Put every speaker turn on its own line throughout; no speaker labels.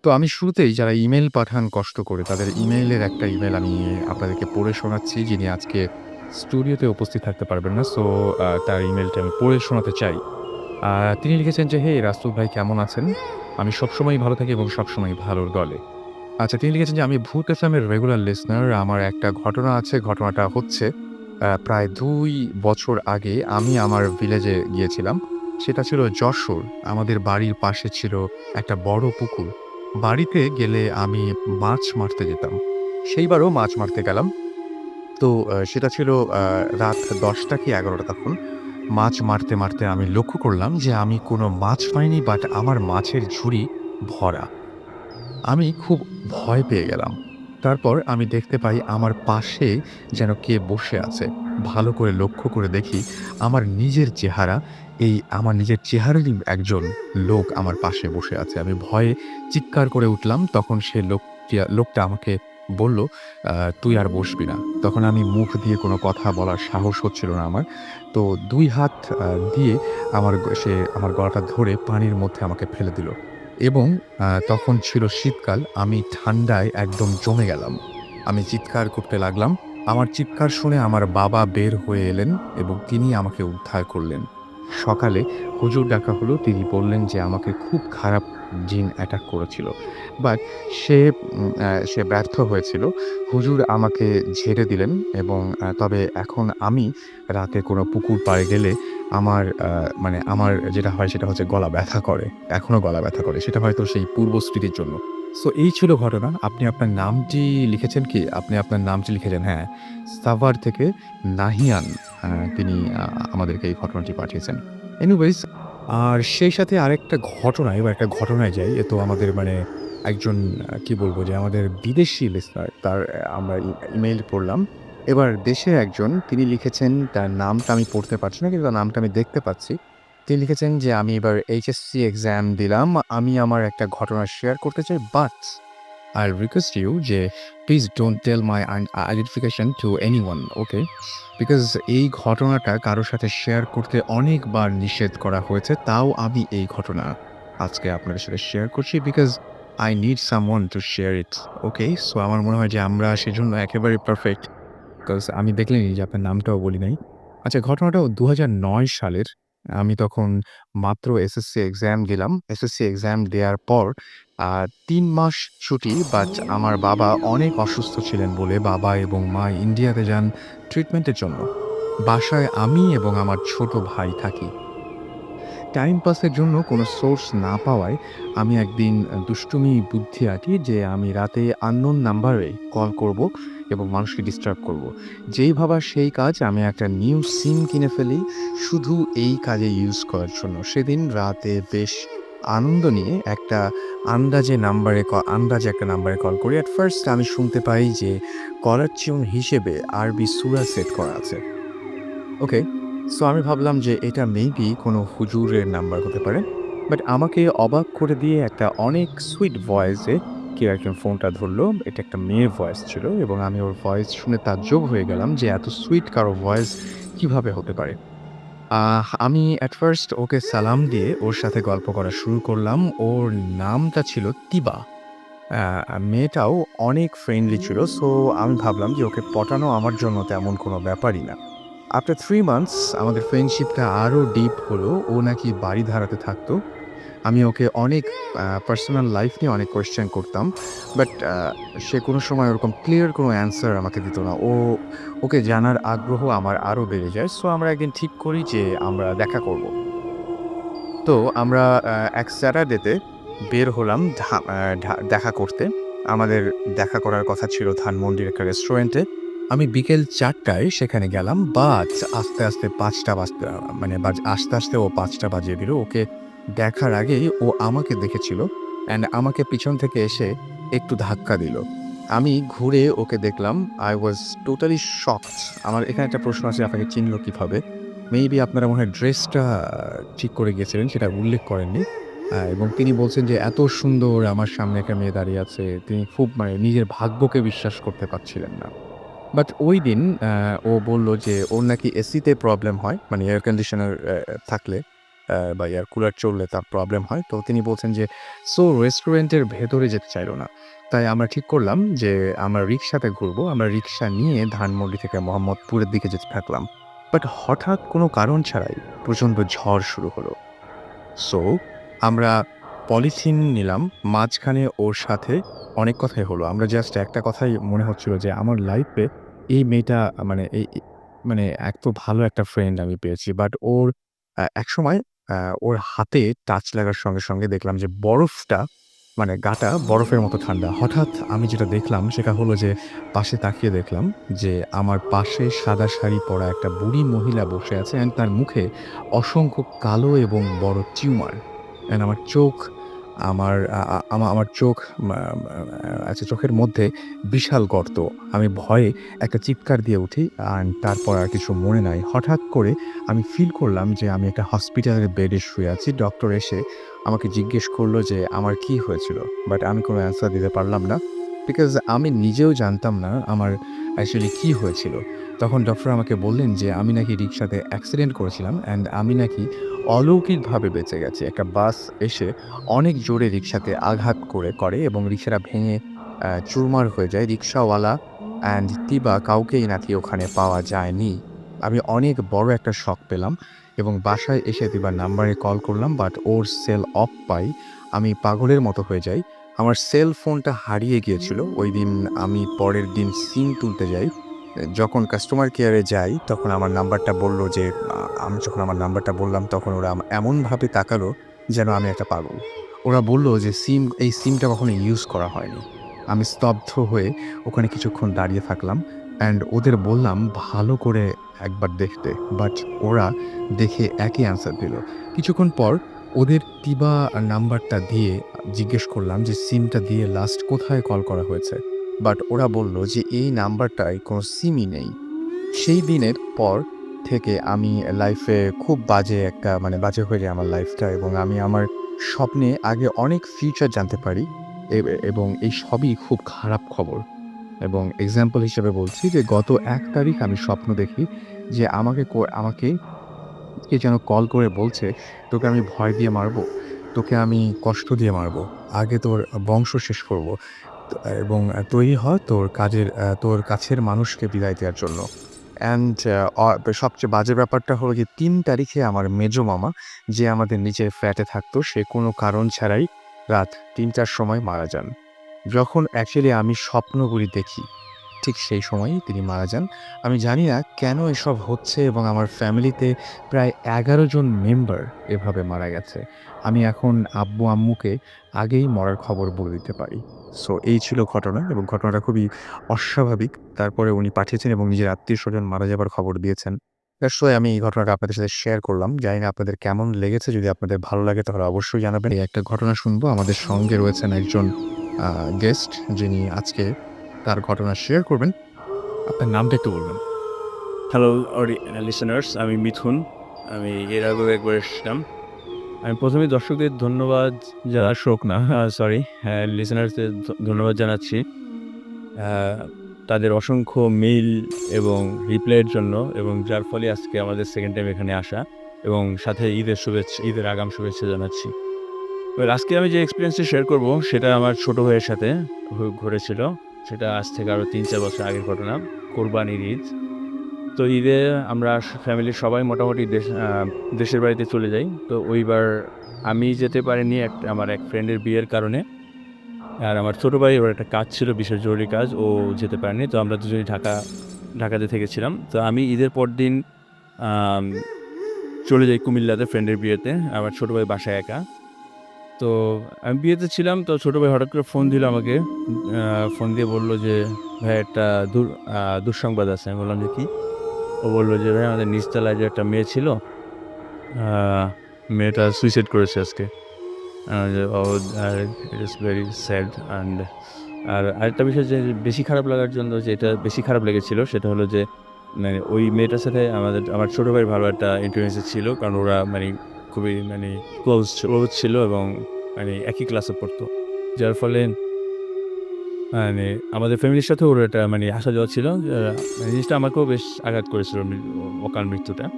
তো আমি শুরুতেই যারা ইমেইল পাঠান কষ্ট করে, তাদের ইমেইলের একটা ইমেইল আমি আপনাদেরকে পড়ে শোনাচ্ছি, যিনি আজকে স্টুডিওতে উপস্থিত থাকতে পারবেন না। সো তার ইমেইলটা আমি পড়ে শোনাতে চাই। আ তিনি লিখেছেন যে, "হেই রাসেল ভাই কেমন আছেন? আমি সবসময়ই ভালো থাকি এবং সবসময় ভালোর দলে।" আচ্ছা, তিনি লিখেছেন যে, "আমি ভূত এফএম এর রেগুলার লিসেনার। আমার একটা ঘটনা আছে। ঘটনাটা হচ্ছে প্রায় ২ বছর আগে আমি আমার ভিলেজে গিয়েছিলাম। সেটা ছিল যশোর। আমাদের বাড়ির পাশে ছিল একটা বড় পুকুর। বাড়িতে গেলে আমি মাছ মারতে যেতাম। সেইবারও মাছ মারতে গেলাম। তো সেটা ছিল রাত ১০টা কি ১১টা তখন। মাছ মারতে আমি লক্ষ্য করলাম যে আমি কোনো মাছ পাইনি, বাট আমার মাছের ঝুড়ি ভরা। আমি খুব ভয় পেয়ে গেলাম। তারপর আমি দেখতে পাই আমার পাশে যেন কে বসে আছে। ভালো করে লক্ষ্য করে দেখি আমার নিজের চেহারারই একজন লোক আমার পাশে বসে আছে। আমি ভয়ে চিৎকার করে উঠলাম। তখন সে লোকটা আমাকে বলল, আ "তুই আর বসবি না।" তখন আমি মুখ দিয়ে কোনো কথা বলার সাহস হচ্ছিল না আমার। তো ২ হাত দিয়ে সে আমার গলাটা ধরে পানির মধ্যে আমাকে ফেলে দিল। এবং তখন ছিল শীতকাল। আমি ঠান্ডায় একদম জমে গেলাম। আমি চিৎকার করতে লাগলাম। আমার চিৎকার শুনে আমার বাবা বের হয়ে এলেন এবং তিনি আমাকে উদ্ধার করলেন। সকালে হুজুর ডাকা হলো। তিনি বললেন যে আমাকে খুব খারাপ জিন অ্যাটাক করেছিল। বাট সে ব্যর্থ হয়েছিল। হুজুর আমাকে ঝেড়ে দিলেন এবং তবে এখন আমি রাতে কোনো পুকুর পাড়ে গেলে আমার যেটা হয় সেটা হচ্ছে গলা ব্যথা করে। এখনো গলা ব্যথা করে। সেটা হয়তো সেই পূর্ব স্মৃতির জন্য। সো এই ছিল ঘটনা। আপনি আপনার নামটি লিখেছেন কি? আপনি আপনার নামটি লিখেছেন, হ্যাঁ, সাভার থেকে নাহিয়ান। তিনি আমাদেরকে এই ঘটনাটি পাঠিয়েছেন। এনিওয়েজ, আর সেই সাথে আরেকটা ঘটনা, এবার একটা ঘটনায় যাই। এ তো আমাদের একজন কি বলবো যে আমাদের বিদেশি লিসনার তার আমরা ইমেইল পড়লাম। এবার দেশের একজন তিনি লিখেছেন, তার নামটা আমি পড়তে পারছি না কিন্তু তার নামটা আমি দেখতে পাচ্ছি। তিনি লিখেছেন যে, "আমি এবার এইচএসসি এক্সাম দিলাম। আমি আমার একটা ঘটনা শেয়ার করতে চাই। বাট I request you যে please don't tell my identification to anyone, okay? Because এই ঘটনাটা কারো সাথে শেয়ার করতে অনেকবার নিষেধ করা হয়েছে। তাও আমি এই ঘটনা আজকে আপনাদের সাথে শেয়ার করছি because I need someone to share it, okay? So আমার মনে হয় যে আমরা সেজন্য একেবারে পারফেক্ট। বিকজ আমি দেখলেনই যে আপনার নামটাও বলি নাই। আচ্ছা, ঘটনাটাও ২০০৯ সালের। আমি তখন মাত্র এসএসসি এক্সাম দিলাম। এসএসসি এক্সাম দেয়ার পর আ ৩ মাস ছুটি, বাট আমার বাবা অনেক অসুস্থ ছিলেন বলে বাবা এবং মা ইন্ডিয়াতে যান ট্রিটমেন্টের জন্য। বাসায় আমি এবং আমার ছোট ভাই থাকি। টাইম পাসের জন্য কোনো সোর্স না পাওয়ায় আমি একদিন দুষ্টুমি বুদ্ধি আঁটি যে আমি রাতে আননোন নাম্বারে কল করব এবং মানুষকে ডিস্টার্ব করব। যেই ভাবা সেই কাজ, আমি একটা নিউ সিম কিনে ফেলি শুধু এই কাজে ইউজ করার জন্য। সেদিন রাতে বেশ আনন্দ নিয়ে আন্দাজে একটা নাম্বারে কল করি। এট ফার্স্ট আমি শুনতে পাই যে কলার টিউন হিসেবে আরবি সূরা সেট করা আছে। ওকে। সো আমি ভাবলাম যে এটা মেবি কোনো হুজুরের নাম্বার হতে পারে। বাট আমাকে অবাক করে দিয়ে একটা অনেক সুইট ভয়েসে কেউ একজন ফোনটা ধরলো। এটা একটা মেয়ের ভয়েস ছিল এবং আমি ওর ভয়েস শুনে তাজ্জব হয়ে গেলাম যে এত সুইট কারো ভয়েস কিভাবে হতে পারে? আমি এট ফার্স্ট ওকে সালাম দিয়ে ওর সাথে গল্প করা শুরু করলাম। ওর নামটা ছিল তিবা। মেয়েটাও অনেক ফ্রেন্ডলি ছিল। সো আমি ভাবলাম যে ওকে পটানো আমার জন্য তেমন কোনো ব্যাপারই না। আফটার 3 মান্থস আমাদের ফ্রেন্ডশিপটা আরো ডিপ হলো। ও নাকি বাড়ি ভাড়াতে থাকতো। আমি ওকে অনেক পার্সোনাল লাইফ নিয়ে অনেক কোয়েশ্চেন করতাম। বাট সে কোনো সময় ওরকম ক্লিয়ার কোনো অ্যান্সার আমাকে দিত না। ওকে জানার আগ্রহ আমার আরো বেড়ে যায়। সো আমরা একদিন ঠিক করি যে আমরা দেখা করব। তো আমরা এক স্যাটারডেতে বের হলাম ধা আ ঢা দেখা করতে। আমাদের দেখা করার কথা ছিল ধানমন্ডির একটা রেস্টুরেন্টে। আমি বিকেল ৪ টায় সেখানে গেলাম। বাট আস্তে ৫টা বাজতে আস্তে ও ৫টা বাজিয়ে দিল। ওকে দেখার আগেই ও আমাকে দেখেছিল অ্যান্ড আমাকে পিছন থেকে এসে একটু ধাক্কা দিল। আমি ঘুরে ওকে দেখলাম। I was totally shocked. আমার এখানে একটা প্রশ্ন আছে, আপনাকে চিনল কিভাবে? মেবি আপনারা মনে হয় ড্রেসটা ঠিক করে গিয়েছিলেন, সেটা উল্লেখ করেননি। এবং তিনি বলছেন যে, "এত সুন্দর আমার সামনে একটা মেয়ে দাঁড়িয়ে আছে।" তিনি খুব নিজের ভাগ্যকে বিশ্বাস করতে পারছিলেন না। বাট ঐদিন ও বলল যে ওর নাকি এসিতে প্রবলেম হয়, মানে এয়ার কন্ডিশনার থাকলে। বা এয়ার কুলার চললে তার প্রবলেম হয়। তো তিনি বলছেন যে রেস্টুরেন্টের ভেতরে যেতে চাইল না। তাই আমরা ঠিক করলাম যে আমরা রিক্সাতে ঘুরবো। আমরা রিক্সা নিয়ে ধানমন্ডি থেকে মোহাম্মদপুরের দিকে যেতে থাকলাম। বাট হঠাৎ কোনো কারণ ছাড়াই প্রচণ্ড ঝড় শুরু হলো। সো আমরা পলিথিন নিলাম। মাঝখানে ওর সাথে অনেক কথাই হলো। আমরা জাস্ট একটা কথাই মনে হচ্ছিল যে আমার লাইফে এই মেয়েটা মানে মানে এত ভালো একটা ফ্রেন্ড আমি পেয়েছি। বাট ওর একসময় আ ওর হাতে টাচ লাগার সঙ্গে, সঙ্গে দেখলাম যে বরফটা মানে গাটা বরফের মতো ঠান্ডা। হঠাৎ আমি যেটা দেখলাম সেটা হলো যে পাশে তাকিয়ে দেখলাম যে আমার পাশে সাদা শাড়ি পরা একটা বুড়ি মহিলা বসে আছে অ্যান্ড তার মুখে অসংখ্য কালো এবং বড় টিউমার। অ্যান্ড আমার চোখ আমার আ আ আমা আমার চোখ মা মা আচ্ছা চোখের মধ্যে বিশাল গর্ত। আমি ভয়ে একটা চিৎকার দিয়ে উঠি অ্যান্ড তারপর আর কিছু মনে নাই। হঠাৎ করে আমি ফিল করলাম যে আমি একটা হসপিটালের বেডে শুয়ে আছি। ডক্টর এসে আমাকে জিজ্ঞেস করল যে আমার কি হয়েছিল? বাট আমি কোনো অ্যান্সার দিতে পারলাম না। বিকজ আমি নিজেও জানতাম না আমার অ্যাকচুয়ালি কি হয়েছিল। তখন ডক্টর আমাকে বললেন যে আমি নাকি রিক্সাতে অ্যাক্সিডেন্ট করেছিলাম অ্যান্ড আমি নাকি অলৌকিকভাবে বেঁচে গেছি। একটা বাস এসে অনেক জোরে রিক্সাতে আঘাত করে এবং রিক্সাটা ভেঙে চুরমার হয়ে যায়। রিক্শাওয়ালা অ্যান্ড তিবা কাউকেই নাকি ওখানে পাওয়া যায়নি। আমি অনেক বড় একটা শক পেলাম এবং বাসায় এসে তিবার নাম্বারে কল করলাম বাট ওর সেল অফ পাই। আমি পাগলের মতো হয়ে যাই। আমার সেল ফোনটা হারিয়ে গিয়েছিল। ঐদিন আমি পরের দিন সিম তুলতে যাই। যখন কাস্টমার কেয়ারে যাই তখন আমার নাম্বারটা বলল যে আমি যখন আমার নাম্বারটা বললাম তখন ওরা এমনভাবে তাকালো যেন আমি একটা পাগল। ওরা বলল যে এই সিমটা কখনো ইউজ করা হয়নি। আমি স্তব্ধ হয়ে ওখানে কিছুক্ষণ দাঁড়িয়ে থাকলাম অ্যান্ড ওদের বললাম ভালো করে একবার দেখতে। বাট ওরা দেখে একই অ্যান্সার দিল। কিছুক্ষণ পর ওদের তিবা নাম্বারটা দিয়ে জিজ্ঞেস করলাম যে সিমটা দিয়ে লাস্ট কোথায় কল করা হয়েছে? বাট ওরা বলল যে এই নাম্বারটায় কোনো সিমই নেই। সেই দিনের পর থেকে আমি লাইফে খুব বাজে একটা মানে বাজে হয়ে যায় আমার লাইফটা এবং আমি আমার স্বপ্নে আগে অনেক ফিউচার জানতে পারি এবং এই সবই খুব খারাপ খবর। এবং এক্সাম্পল হিসেবে বলছি যে গত ১ তারিখ আমি স্বপ্ন দেখি যে আমাকে কে যেন কল করে বলছে, "তোকে আমি ভয় দিয়ে মারবো। তোকে আমি কষ্ট দিয়ে মারবো। আগে তোর বংশ শেষ করব। এবং তৈরি হ তোর কাছের মানুষকে বিদায় দেওয়ার জন্য।" অ্যান্ড সবচেয়ে বাজে ব্যাপারটা হলো যে ৩ তারিখে আমার মেজো মামা যে আমাদের নিচের ফ্ল্যাটে থাকতো সে কোনো কারণ ছাড়াই রাত ৩টার সময় মারা যান। যখন অ্যাকচুয়ালি আমি স্বপ্নগুলি দেখি ঠিক সেই সময়ই তিনি মারা যান। আমি জানি না কেন এসব হচ্ছে এবং আমার ফ্যামিলিতে প্রায় ১১ জন মেম্বার এভাবে মারা গেছে। আমি এখন আব্বু-আম্মুকে আগেই মরার খবর বলে দিতে পারি। সো এই ছিল ঘটনা এবং ঘটনাটা খুবই অস্বাভাবিক। তারপরে উনি পাঠিয়েছেন এবং নিজের আত্মীয়স্বজন মারা যাবার খবর দিয়েছেন। দ্যাটস ওয়াই আমি এই ঘটনাটা আপনাদের সাথে শেয়ার করলাম। জানি না আপনাদের কেমন লেগেছে? যদি আপনাদের ভালো লাগে তাহলে অবশ্যই জানাবেন। এই একটা ঘটনা শুনবো। আমাদের সঙ্গে রয়েছেন একজন আ গেস্ট যিনি আজকে তার ঘটনা শেয়ার করবেন। আপনার নামটা একটু বলবেন।
হ্যালো লিসেনার্স, আমি মিথুন। আমি এর আগেও একবার এসেছিলাম। আমি ১ম এই দর্শকদের ধন্যবাদ দর্শক না সরি লিসেনার্সদের ধন্যবাদ জানাচ্ছি। আ তাদের অসংখ্য মেইল এবং রিপ্লাইয়ের জন্য এবং যার ফলে আজকে আমাদের সেকেন্ড টাইম এখানে আসা এবং সাথে ঈদের আগাম শুভেচ্ছা জানাচ্ছি। আজকে আমি যে এক্সপেরিয়েন্সটা শেয়ার করব সেটা আমার ছোট ভাইয়ের সাথে ঘটেছিল। সেটা আজ থেকে আরও ৩-৪ বছর আগের ঘটনা। কোরবানির ঈদ। তো ঈদে আমরা ফ্যামিলির সবাই মোটামুটি দেশের বাড়িতে চলে যাই। তো ওইবার আমি যেতে পারিনি আমার এক ফ্রেন্ডের বিয়ের কারণে। আর আমার ছোট ভাই ওর একটা কাজ ছিল, বিশেষ জরুরি কাজ। ও যেতে পারেনি। তো আমরা দুজনেই ঢাকাতে থেকেছিলাম। তো আমি ঈদের পরদিন আম চলে যাই কুমিল্লাতে ফ্রেন্ডের বিয়েতে। আমার ছোট ভাই বাসায় একা। তো আমি বিয়েতে ছিলাম। তো ছোট ভাই হঠাৎ করে ফোন দিল আমাকে। আ ফোন দিয়ে বলল যে, "ভাই একটা দুঃসংবাদ আছে।" আমি বললাম যে, "কি?" ও বলল যে, "ভাই আমাদের নিচতলায় যে একটা মেয়ে ছিল, আ মেয়েটা সুইসাইড করেছে আজকে।" যে ও ইট ইস ভেরি স্যাড অ্যান্ড আরেকটা বিষয় যে বেশি খারাপ লাগার জন্য যেটা বেশি খারাপ লেগেছিল সেটা হলো যে মানে ওই মেয়েটার সাথে আমার ছোট ভাইয়ের ভালো একটা ইন্টিমেসি ছিল। কারণ ওরা মানে খুবই মানে ক্লোজ ছিল এবং মানে একই ক্লাসে পড়তো। যার ফলে মানে আমাদের ফ্যামিলির সাথেও ওর একটা মানে আসা যাওয়া ছিল। জিনিসটা আমাকেও বেশ আঘাত করেছিল অকাল মৃত্যুটা।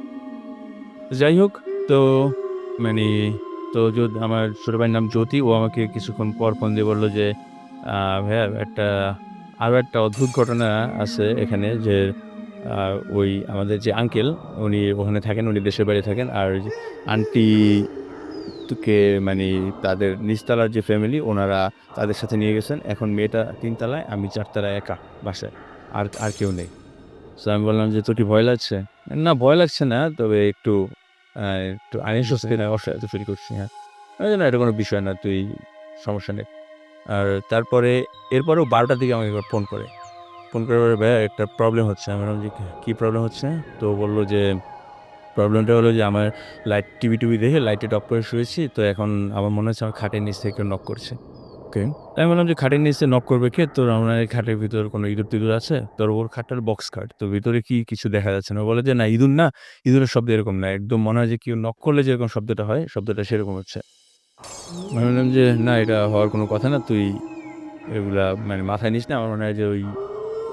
যাই হোক, তো মানে তো আমার ছোটো ভাইয়ের নাম জ্যোতি, ও আমাকে কিছুক্ষণ পর ফোন দিয়ে বললো যে ভাইয়া আরও একটা অদ্ভুত ঘটনা আছে এখানে, যে ওই আমাদের যে আঙ্কেল, উনি ওখানে থাকেন, উনি দেশের বাইরে থাকেন, আর আন্টি তোকে মানে তাদের নিচতলার যে ফ্যামিলি, ওনারা তাদের সাথে নিয়ে গেছেন। এখন মেয়েটা ৩ তলায়, আমি ৪ তলায় একা বাসায়, আর আর কেউ নেই। সো আমি বললাম যে, "তোর কি ভয় লাগছে?" "না, ভয় লাগছে না, তবে একটু অস্বস্তি ফিল করছি।" হ্যাঁ। আমি বললাম, "না, এটা কোনো বিষয় না, তুই সমস্যা নেই।" আর এরপরেও ১২টার দিকে আমাকে একবার ফোন করে। ফোন করে বলে, "ভাইয়া একটা প্রবলেম হচ্ছে।" আমি বললাম যে, "কি প্রবলেম হচ্ছে?" তো বলল যে, প্রবলেমটা হলো যে আমার টিভি দেখে লাইট অফ করে শুয়েছি। তো এখন আমার মনে হচ্ছে আমার খাটের নিচ থেকে কেউ নক করছে।
ওকে।
আমি বললাম যে, "খাটের নিচে নক করবে কে? তোর আমার এই খাটের ভিতর কোনো ইঁদুর-টিদুর আছে?" তোর ওর খাটটা বক্স খাট। তো ভিতরে কিছু দেখা যাচ্ছে না। ও বলে যে, "না, ইঁদুর না, ইঁদুরের শব্দ এরকম না। একদম মনে হয় যে কেউ নক করলে যেরকম শব্দটা হয়, শব্দটা সেরকম হচ্ছে।" আমি বললাম যে, "না, এটা হওয়ার কোনো কথা না। তুই এগুলা মাথায় নিস না। আমার মনে হয় যে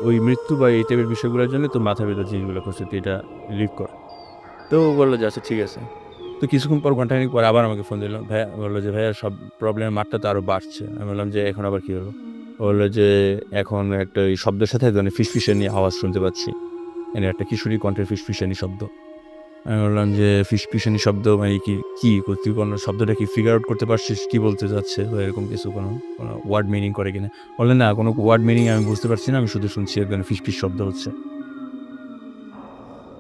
ওই মৃত্যু বা এই টাইপের বিষয়গুলোর জন্য তোর মাথার ভেতর জিনিসগুলো ঘুরছে। তুই এটা লিভ কর।" তো ও বলল যে, "আচ্ছা ঠিক আছে।" তো কিছুক্ষণ পর ঘন্টাখানেক পর আবার আমাকে ফোন দিল। ভাইয়া বলল যে, "ভাইয়া সব প্রবলেমের মাত্রা তো আরো বাড়ছে।" আমি বললাম যে, "এখন আবার কি হলো?" ও বলল যে, "এখন একটা ওই শব্দের সাথে এক ধরনের ফিসফিসানি আওয়াজ শুনতে পাচ্ছি। মানে একটা কিশোরী কণ্ঠের ফিসফিসানি শব্দ।" আমি বললাম যে, "ফিসফিসানি শব্দ মানে কি? তুই কোনো শব্দটা কি ফিগার আউট করতে পারছিস? কি বলতে চাচ্ছে? বা এরকম কিছু কোনো ওয়ার্ড মিনিং করে কিনা?" বললেন, "না, কোনো ওয়ার্ড মিনিং আমি বুঝতে পারছি না। আমি শুধু শুনছি এক ধরনের ফিসফিস শব্দ হচ্ছে।"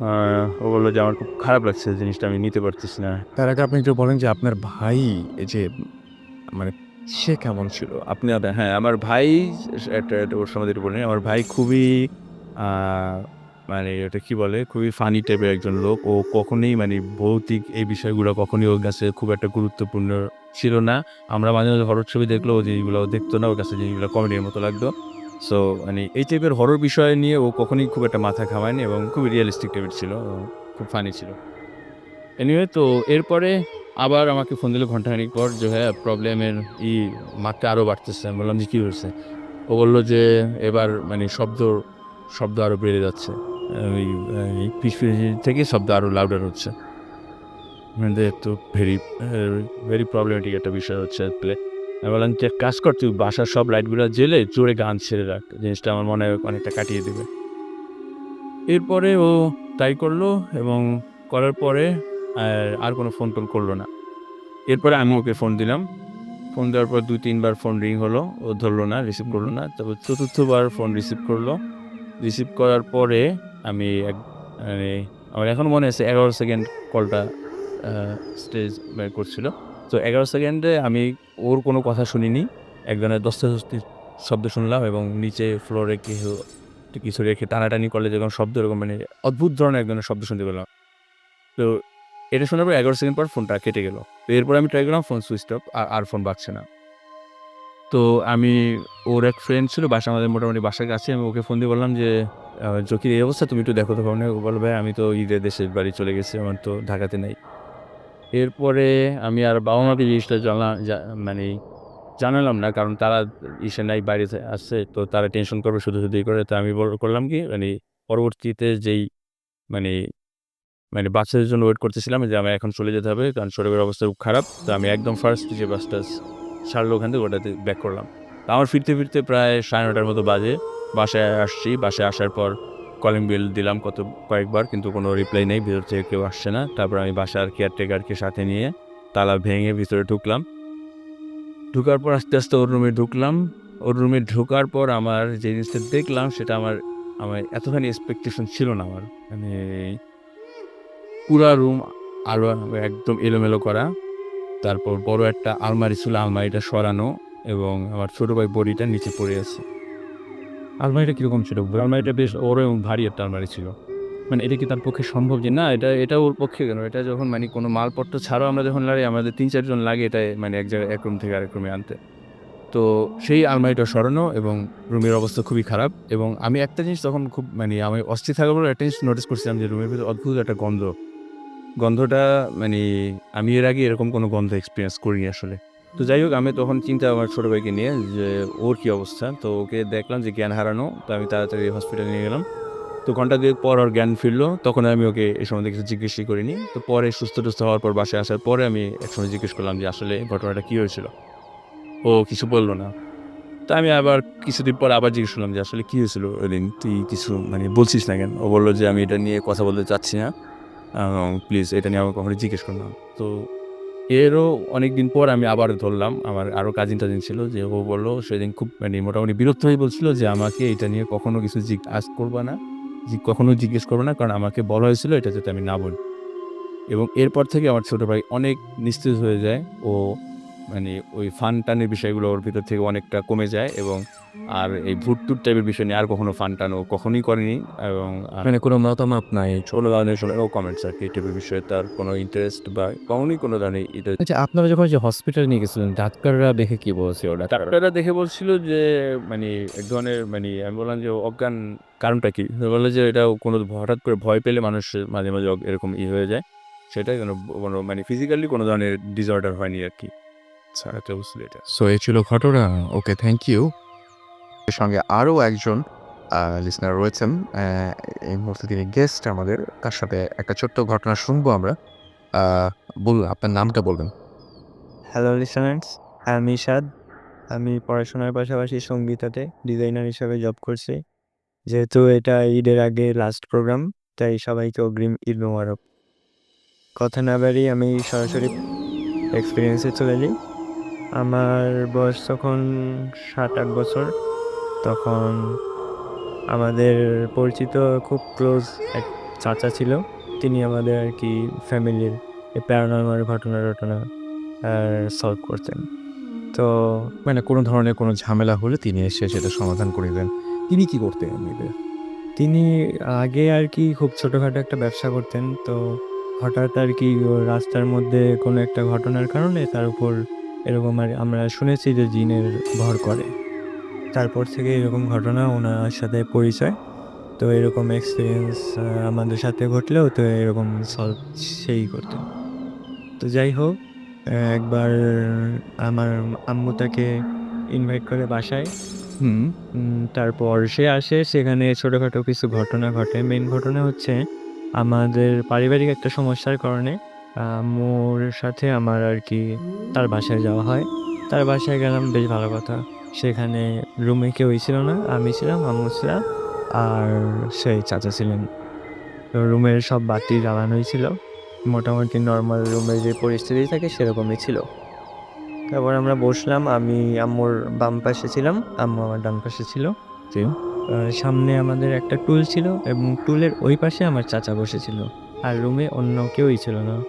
আ ও বলল যে, "আমার খুব খারাপ লাগছে, জিনিসটা আমি নিতে পারতেছি না।"
তার আগে আপনি একটু বলেন যে আপনার ভাই এই যে মানে সে কেমন ছিল?
হ্যাঁ, আমার ভাই একটা ওর সম্বন্ধে একটু বলি। আমার ভাই খুবই আ ওটা কি বলে? খুবই ফানি টাইপের একজন লোক। ও কখনোই ভৌতিক এই বিষয়গুলো কখনোই ওর কাছে খুব একটা গুরুত্বপূর্ণ ছিল না। আমরা মাঝে হরর ছবি দেখলেও ও জিনিসগুলো ও দেখতো না। ওর কাছে জিনিসগুলো কমেডির মতো লাগতো। সো এই টাইপের হরর বিষয় নিয়ে ও কখনোই খুব একটা মাথা ঘামায়নি, এবং খুবই রিয়ালিস্টিক টাইপের ছিল। খুব ফানি ছিল। এনিওয়ে, তো এরপরে আবার আমাকে ফোন দিল ঘন্টাখানেক পর যে, "ভাইয়া প্রবলেমের ই মাত্রা আরো বাড়তেছে।" আমি বললাম যে, "কি হয়েছে?" ও বলল যে, "এবার শব্দ আরো বেড়ে যাচ্ছে। ওই ফিসফিসি থেকে শব্দ আরো লাউডার হচ্ছে।" তো ভেরি প্রবলেমেটিক একটা বিষয় হচ্ছে আসলে। আমি বললাম যে, "এক কাজ কর, তুই বাসার সব লাইটগুলা জ্বেলে জোরে গান ছেড়ে রাখ। জিনিসটা আমার মনে হয় অনেকটা কাটিয়ে দিবে।" এরপরে ও তাই করল, এবং করার পরে আর কোনো ফোন-টোন করল না। এরপরে আমি ওকে ফোন দিলাম। ফোন দেওয়ার পর ২-৩ বার ফোন রিং হলো। ও ধরল না, রিসিভ করল না। তারপর ৪র্থ বার ফোন রিসিভ করল। রিসিভ করার পরে আমি মানে আমার এখনো মনে আছে ১১ সেকেন্ড কলটা আ স্টেজ করছিল। তো ১১ সেকেন্ডে আমি ওর কোনো কথা শুনিনি। এক ধরনের ধস্তাধস্তির শব্দ শুনলাম, এবং নিচে ফ্লোরে কিছু রেখে টানাটানি করলে যেরকম শব্দ, এরকম অদ্ভুত ধরনের এক ধরনের শব্দ শুনতে পেলাম। তো এটা শোনার পর ১১ সেকেন্ড পর ফোনটা কেটে গেল। তো এরপরে আমি ট্রাই করলাম, ফোন সুইচড অফ, আর ফোন বাজছে না। তো আমি ওর এক ফ্রেন্ড ছিল, আমাদের মোটামুটি বাসার কাছে। আমি ওকে ফোন দিয়ে বললাম যে, "জকির এই অবস্থা, তুমি একটু দেখো তো ফোনে।" ও বলল, "ভাই, আমি তো ঈদে দেশের বাড়ি চলে গেছি। আমার তো ঢাকাতে নাই।" এরপরে আমি আর বাবা-মাকে জিনিসটা মানে জানালাম না। কারণ তারা ইসে নাই, বাইরে আছে। তো তারা টেনশন করবে, শুধু ই করে। তো আমি করলাম কি, পরবর্তীতে যেই মানে বাচ্চাদের জন্য ওয়েট করতেছিলাম যে আমার এখন চলে যেতে হবে। কারণ শরীরের অবস্থা খুব খারাপ। তো আমি একদম ফার্স্ট যে বাসটা ছাড়লো ওখান থেকে, ওটাতে ব্যাক করলাম। তো আমার ফিরতে প্রায় ৯:৩০ মতো বাজে। বাসায় আসছি। বাসায় আসার পর কলিং বেল দিলাম কয়েকবার, কিন্তু কোনো রিপ্লাই নেই। ভেতর থেকে কেউ আসছে না। তারপর আমি বাসার কেয়ারটেকারকে সাথে নিয়ে তালা ভেঙে ভিতরে ঢুকলাম। ঢুকার পর আস্তে ওর রুমে ঢুকলাম। ওর রুমে ঢোকার পর আমার যে জিনিসটা দেখলাম, সেটা আমার আমার এতখানি এক্সপেকটেশন ছিল না আমার। মানে পুরা রুম আলো একদম এলোমেলো করা। তারপর বড় একটা আলমারি ছিল, আলমারিটা সরানো, এবং আমার ছোট ভাই বডিটা নিচে পড়ে আছে।
আলমারিটা কিরকম ছিল?
আলমারিটা বেশ বড় এবং ভারী একটা আলমারি ছিল।
এটা কি তার পক্ষে সম্ভব যে
না, এটা ওর পক্ষে কেন? এটা যখন কোনো মালপত্র ছাড়াও আমরা যখন লাগাই, আমাদের ৩-৪ জন লাগে এটা এক জায়গায় এক রুম থেকে আরেক রুমে আনতে। তো সেই আলমারিটা সরানো, এবং রুমের অবস্থা খুবই খারাপ, এবং আমি একটা জিনিস তখন খুব আমি অস্থির থাকার পরেও একটা জিনিস নোটিস করছিলাম যে রুমের ভেতরে অদ্ভুত একটা গন্ধ। গন্ধটা মানে আমি এর আগে এরকম কোনো গন্ধ এক্সপেরিয়েন্স করিনি আসলে। তো যাই হোক, আমি তখন চিন্তা আমার ছোট ভাইকে নিয়ে যে ওর কি অবস্থা? তো ওকে দেখলাম যে জ্ঞান হারানো। তো আমি তাড়াতাড়ি হসপিটালে নিয়ে গেলাম। তো ঘন্টা ২ পর ওর জ্ঞান ফিরলো। তখন আমি ওকে এ সম্বন্ধে কিছু জিজ্ঞেসই করিনি। তো পরে সুস্থ-টুস্থ হওয়ার পর বাসায় আসার পরে আমি একসময় জিজ্ঞেস করলাম যে, "আসলে ঘটনাটা কি হয়েছিল?" ও কিছু বলল না। তো আমি আবার কিছুদিন পর আবার জিজ্ঞেস করলাম যে, "আসলে কি হয়েছিল ওইদিন? তুই কিছু মানে বলছিস না কেন?" ও বলল যে, "আমি এটা নিয়ে কথা বলতে চাচ্ছি না। প্লিজ এটা নিয়ে আমাকে কখনো জিজ্ঞেস করো না।" তো এরও অনেকদিন পর আমি আবার ধরলাম। আমার আরো কাজিন-টাজিন ছিল যে ও বলল সেদিন খুব মানে মোটামুটি বিরক্ত হয়ে বলছিল যে, "আমাকে এটা নিয়ে কখনো কিছু আস্ক করবা না। কখনো জিজ্ঞেস করবা না। কারণ আমাকে বলা হয়েছিল এটা যাতে আমি না বলি।" এবং এরপর থেকে আমার ছোট ভাই অনেক নিস্তেজ হয়ে যায়। ও মানে ওই ফান-টানের বিষয়গুলো ওর ভিতর থেকে অনেকটা কমে যায় এবং আর এই ভূত-টুত টাইপের বিষয় নিয়ে আর কখনো ফান-টান ও কখনোই করেনি এবং
মানে কোনো মতামত নাই।
কোনো ধরনের নো কমেন্টস আরকি এই টাইপের বিষয়ে তার কোনো ইন্টারেস্ট বা কখনোই কোনো ধরনের এটা
আচ্ছা, আপনারা যখন ওই যে হসপিটালে নিয়ে গেছিলেন, ডাক্তাররা দেখে কি বলছিল?
ডাক্তাররা দেখে বলছিল যে মানে এক ধরনের মানে আমি বললাম যে অজ্ঞান কারণটা কি? তো বলল যে এটা কোনো হঠাৎ করে ভয় পেলে মানুষের মাঝে, মাঝে এরকম হয়ে যায়। সেটাই কোনো মানে ফিজিক্যালি কোনো ধরনের ডিসঅর্ডার হয়নি আরকি। আচ্ছা এটা বুঝলি এটা।
সো এই ছিল ঘটনা। ওকে, থ্যাংক ইউ। এর সঙ্গে আরও একজন লিসনার রয়েছেন। এই মুহূর্তে তিনি গেস্ট আমাদের। তার সাথে একটা ছোট্ট ঘটনা শুনবো আমরা। আ বলুন, আপনার নামটা বলবেন।
হ্যালো লিসেনার্স, আমি ইশাদ। আমি পড়াশোনার পাশাপাশি সঙ্গীতাতে ডিজাইনার হিসাবে জব করছি। যেহেতু এটা ঈদের আগে লাস্ট প্রোগ্রাম, তাই সবাইকে অগ্রিম ঈদ মোবারক। কথা না বাড়িয়ে আমি সরাসরি এক্সপিরিয়েন্সে চলে যাই। আমার বয়স তখন ৭-৮ বছর। তখন আমাদের পরিচিত খুব ক্লোজ এক চাচা ছিল। তিনি আমাদের আর কি ফ্যামিলির এই প্যারানরমাল ঘটনা-টটনা সলভ করতেন। তো
মানে কোনো ধরনের কোনো ঝামেলা হলে তিনি এসে সেটা সমাধান করে দেন। তিনি কি করতেন এমনিতে?
তিনি আগে আর কি খুব ছোটোখাটো একটা ব্যবসা করতেন। তো হঠাৎ আর কি ও রাস্তার মধ্যে কোনো একটা ঘটনার কারণে তার উপর এরকম আর আমরা শুনেছি যে জিনের ভর করে। তারপর থেকে এরকম ঘটনা ওনার সাথে পরিচয়। তো এরকম এক্সপেরিয়েন্স আমাদের সাথে ঘটলেও তো এরকম সলভ সেই করতেন। তো যাই হোক, একবার আমার আম্মু তাকে ইনভাইট করে বাসায়।
হুম।
তারপর সে আসে, সেখানে ছোটোখাটো কিছু ঘটনা ঘটে। মেইন ঘটনা হচ্ছে আমাদের পারিবারিক একটা সমস্যার কারণে আম্মুর সাথে আমার আর কি তার বাসায় যাওয়া হয়। তার বাসায় গেলাম, বেশ ভালো কথা। সেখানে রুমে কেউই ছিল না। আমি ছিলাম, আম্মু ছিলাম, আর সেই চাচা ছিলেন। তো রুমের সব বাতি জ্বালানোই ছিল। মোটামুটি নর্মাল রুমের যে পরিস্থিতি থাকে সেরকমই ছিল। তারপর আমরা বসলাম। আমি আম্মুর বাম পাশে ছিলাম, আম্মু আমার ডান পাশে ছিল।
জি।
সামনে আমাদের একটা টুল ছিল এবং টুলের ওই পাশে আমার চাচা বসেছিল। আর রুমে অন্য কেউই ছিল না।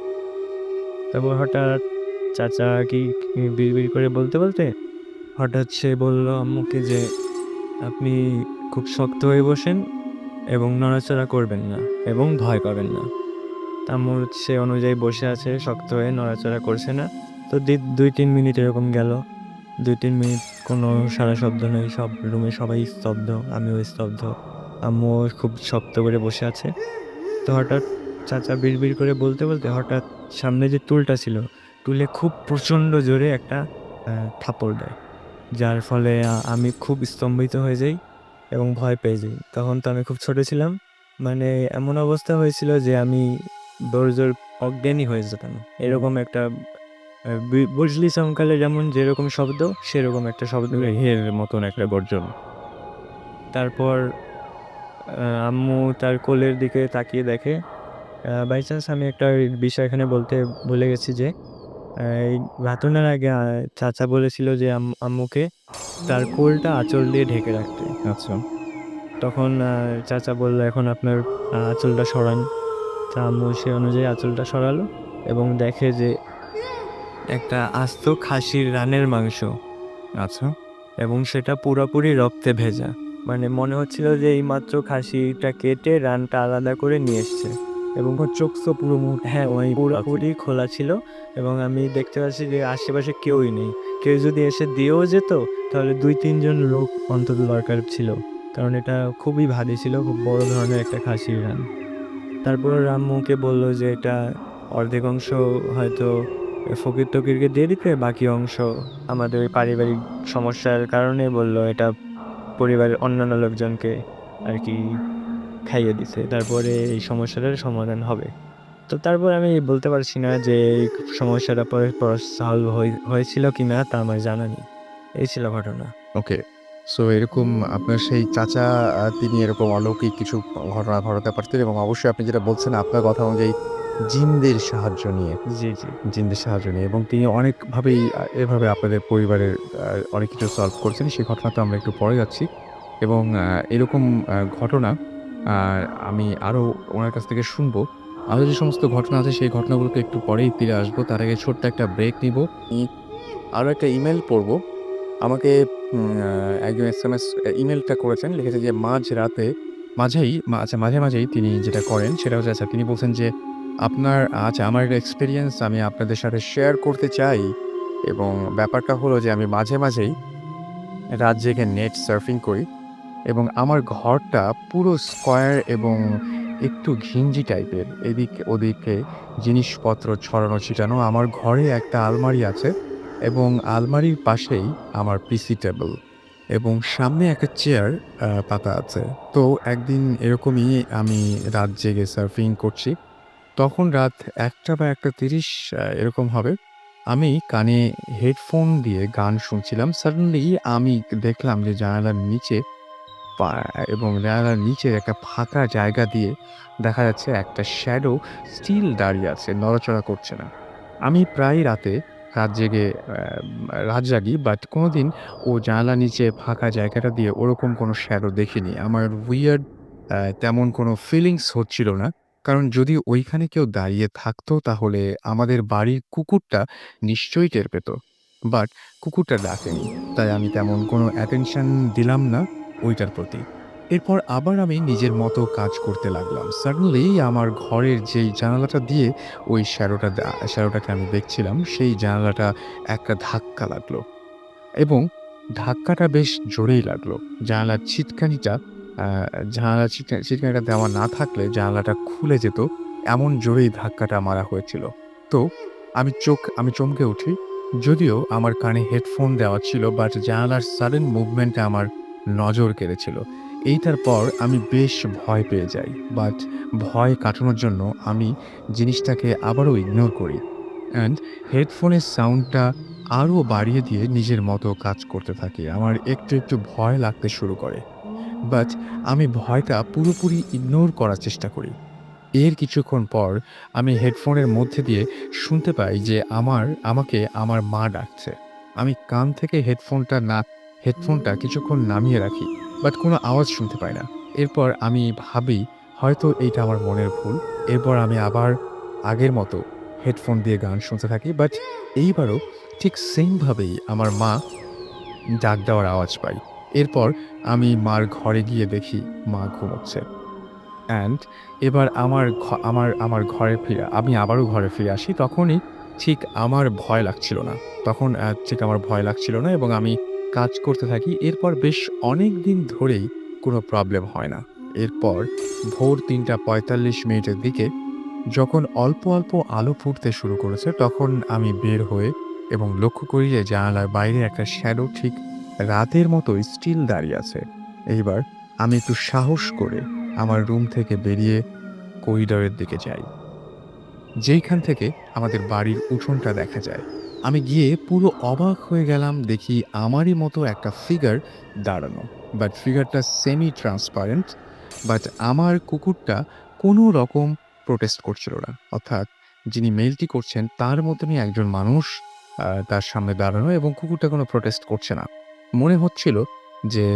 তারপর হঠাৎ চাচা কি বিড়বিড় করে বলতে হঠাৎ সে বলল আম্মুকে যে, "আপনি খুব শক্ত হয়ে বসেন এবং নড়াচড়া করবেন না এবং ভয় পাবেন না।" তা আম্মু সে অনুযায়ী বসে আছে শক্ত হয়ে, নড়াচড়া করছে না। তো ২-৩ মিনিট এরকম গেল। ২-৩ মিনিট কোনো সাড়া শব্দ নেই। সব রুমে সবাই স্তব্ধ, আমিও স্তব্ধ। আম্মুও খুব শক্ত করে বসে আছে। তো হঠাৎ চাচা বিড়বিড় করে বলতে হঠাৎ সামনে যে টুলটা ছিল, টুলে খুব প্রচণ্ড জোরে একটা থাপ্পড় দেয়। যার ফলে আমি খুব স্তম্ভিত হয়ে যাই এবং ভয় পেয়ে যাই। তখন তো আমি খুব ছোট ছিলাম। মানে এমন অবস্থা হয়েছিল যে আমি জোর অজ্ঞানই হয়ে যেতাম। এরকম একটা বুঝলি চমকালে যেমন যেরকম শব্দ, সেরকম একটা শব্দ।
এর মতন একটা গর্জন।
তারপর আম্মু তার কোলের দিকে তাকিয়ে দেখে। বাই চান্স আমি একটা বিষয় এখানে বলতে ভুলে গেছি যে এই ঘটনার আগে চাচা বলেছিল যে আম্মুকে তার কোলটা আঁচল দিয়ে ঢেকে রাখতে।
আচ্ছা।
তখন চাচা বলল, "এখন আপনার আঁচলটা সরান।" তা আম্মু সে অনুযায়ী আঁচলটা সরালো এবং দেখে যে একটা আস্ত খাসির রানের মাংস
আচ্ছা।
এবং সেটা পুরোপুরি রক্তে ভেজা। মানে মনে হচ্ছিল যে এইমাত্র খাসিটা কেটে রানটা আলাদা করে নিয়ে এসছে এবং
ওর চোখ তো পুরো
হ্যাঁ, ওই পুরোপুরি খোলা ছিল এবং আমি দেখতে পাচ্ছি যে আশেপাশে কেউই নেই। কেউ যদি এসে দিয়েও যেত তাহলে ২-৩ জন লোক অন্তত দরকার ছিল। কারণ এটা খুবই ভারী ছিল, খুব বড় ধরনের একটা খাসির রান। তারপর আম্মুকে বলল যে এটা অর্ধেক অংশ হয়তো ফকির-টকিরকে দিয়ে দিতে, বাকি অংশ আমাদের ওই পারিবারিক সমস্যার কারণে বলল এটা পরিবারের অন্যান্য লোকজনকে আর কি খাইয়ে দিছে, তারপরে এই সমস্যাটার সমাধান হবে। তো তারপর আমি বলতে পারছি না যে এই সমস্যাটা পরে সলভ হয়েছিল কি না, তা আমার জানা নেই। এই ছিল ঘটনা।
ওকে। সো এরকম আপনার সেই চাচা তিনি এরকম অলৌকিক কিছু ঘটনা ঘটাতে পারতেন এবং অবশ্যই আপনি যেটা বলছেন আপনার কথা অনুযায়ী জিনদের সাহায্য নিয়ে
জি, জি।
জিনদের সাহায্য নিয়ে এবং তিনি অনেকভাবেই এভাবে আপনাদের পরিবারের অনেক কিছু সলভ করেছেন। সেই ঘটনাতে আমরা একটু পরে যাচ্ছি এবং এরকম ঘটনা আ আমি আরো ওনার কাছ থেকে শুনবো। আরো যে সমস্ত ঘটনা আছে সেই ঘটনাগুলোতে একটু পরেই ফিরে আসবো। তার আগে ছোট্ট একটা ব্রেক নিবো। আরো একটা ইমেইল পড়বো। আমাকে একজন এসএমএস ইমেইলটা করেছেন। লিখেছে যে মাঝে মাঝেই তিনি যেটা করেন সেটা হচ্ছে আচ্ছা তিনি বলছেন যে, আমার একটা এক্সপেরিয়েন্স আমি আপনাদের সাথে শেয়ার করতে চাই এবং ব্যাপারটা হলো যে আমি মাঝে মাঝেই রাত জেগে নেট সার্ফিং করি এবং আমার ঘরটা পুরো স্কয়ার এবং একটু ঘিঞ্জি টাইপের। এদিক ওদিকে জিনিসপত্র ছড়ানো ছিটানো। আমার ঘরে একটা আলমারি আছে এবং আলমারির পাশেই আমার পিসি টেবল এবং সামনে একটা চেয়ার পাতা আছে। তো একদিন এরকমই আমি রাত জেগে সার্ফিং করছি। তখন রাত ১টা বা ১টা ৩০ এরকম হবে। আমি কানে হেডফোন দিয়ে গান শুনছিলাম। সাডেনলি আমি দেখলাম যে জানালার নিচে পা এবং জানালার নিচে একটা ফাঁকা জায়গা দিয়ে দেখা যাচ্ছে একটা শ্যাডো স্টিল দাঁড়িয়ে আছে, নড়াচড়া করছে না। আমি প্রায় রাত জেগে রাত জাগি বাট কোনোদিন ও জানালার নিচে ফাঁকা জায়গাটা দিয়ে ওরকম কোনো শ্যাডো দেখিনি। আমার উইয়ার্ড তেমন কোনো ফিলিংস হচ্ছিল না। কারণ যদি ওইখানে কেউ দাঁড়িয়ে থাকতো তাহলে আমাদের বাড়ির কুকুরটা নিশ্চয়ই টের পেত। বাট কুকুরটা ডাকেনি। তাই আমি তেমন কোনো অ্যাটেনশন দিলাম না ওইটার প্রতি। এরপর আবার আমি নিজের মতো কাজ করতে লাগলাম। সাডেনলি আমার ঘরের যেই জানালাটা দিয়ে ওই শ্যাডোটাকে আমি দেখছিলাম, সেই জানালাটা একটা ধাক্কা লাগলো এবং ধাক্কাটা বেশ জোরেই লাগলো। জানালার ছিটকানিটা আ জানালার ছিটকানিটা দেওয়া না থাকলে জানালাটা খুলে যেত, এমন জোরেই ধাক্কাটা মারা হয়েছিল। তো আমি চমকে উঠি। যদিও আমার কানে হেডফোন দেওয়া ছিল বাট জানালার সাডেন মুভমেন্টে আমার নজর কেড়েছিল। এইটার পর আমি বেশ ভয় পেয়ে যাই। বাট ভয় কাটানোর জন্য আমি জিনিসটাকে আবারও ইগনোর করি অ্যান্ড হেডফোনের সাউন্ডটা আরও বাড়িয়ে দিয়ে নিজের মতো কাজ করতে থাকি। আমার একটু ভয় লাগতে শুরু করে। বাট আমি ভয়টা পুরোপুরি ইগনোর করার চেষ্টা করি। এর কিছুক্ষণ পর আমি হেডফোনের মধ্যে দিয়ে শুনতে পাই যে আমাকে আমার মা ডাকছে। আমি কান থেকে হেডফোনটা কিছুক্ষণ নামিয়ে রাখি। বাট কোনো আওয়াজ শুনতে পাই না। এরপর আমি ভাবি হয়তো এইটা আমার মনের ভুল। এরপর আমি আবার আগের মতো হেডফোন দিয়ে গান শুনতে থাকি। বাট এইবারও ঠিক সেম ভাবেই আমার মা ডাক দেওয়ার আওয়াজ পাই। এরপর আমি মার ঘরে গিয়ে দেখি মা ঘুমোচ্ছে। অ্যান্ড এবার আমার ঘরে আমি আবারও ঘরে ফিরে আসি। তখনই ঠিক আমার ভয় লাগছিল না। তখন ঠিক আমার ভয় লাগছিল না এবং আমি কাজ করতে থাকি। এরপর বেশ অনেকদিন ধরেই কোনো প্রবলেম হয় না। এরপর ভোর ৩টা ৪৫ মিনিটের দিকে যখন অল্প আলো ফুটতে শুরু করেছে, তখন আমি বের হয়ে এবং লক্ষ্য করি যে জানালার বাইরে একটা শ্যাডো ঠিক রাতের মতোই স্টিল দাঁড়িয়ে আছে। এইবার আমি একটু সাহস করে আমার রুম থেকে বেরিয়ে করিডরের দিকে যাই। যেইখান থেকে আমাদের বাড়ির উঠোনটা দেখা যায়। আমি গিয়ে পুরো অবাক হয়ে গেলাম দেখি আমারই মতো একটা ফিগার দাঁড়ানো। বাট ফিগারটা সেমি ট্রান্সপারেন্ট। বাট আমার কুকুরটা কোনো রকম প্রোটেস্ট করছিল না। অর্থাৎ যিনি মেইলটি করছেন তার মতনই একজন মানুষ তার সামনে দাঁড়ানো এবং কুকুরটা কোনো প্রোটেস্ট করছে না। মনে হচ্ছিল যে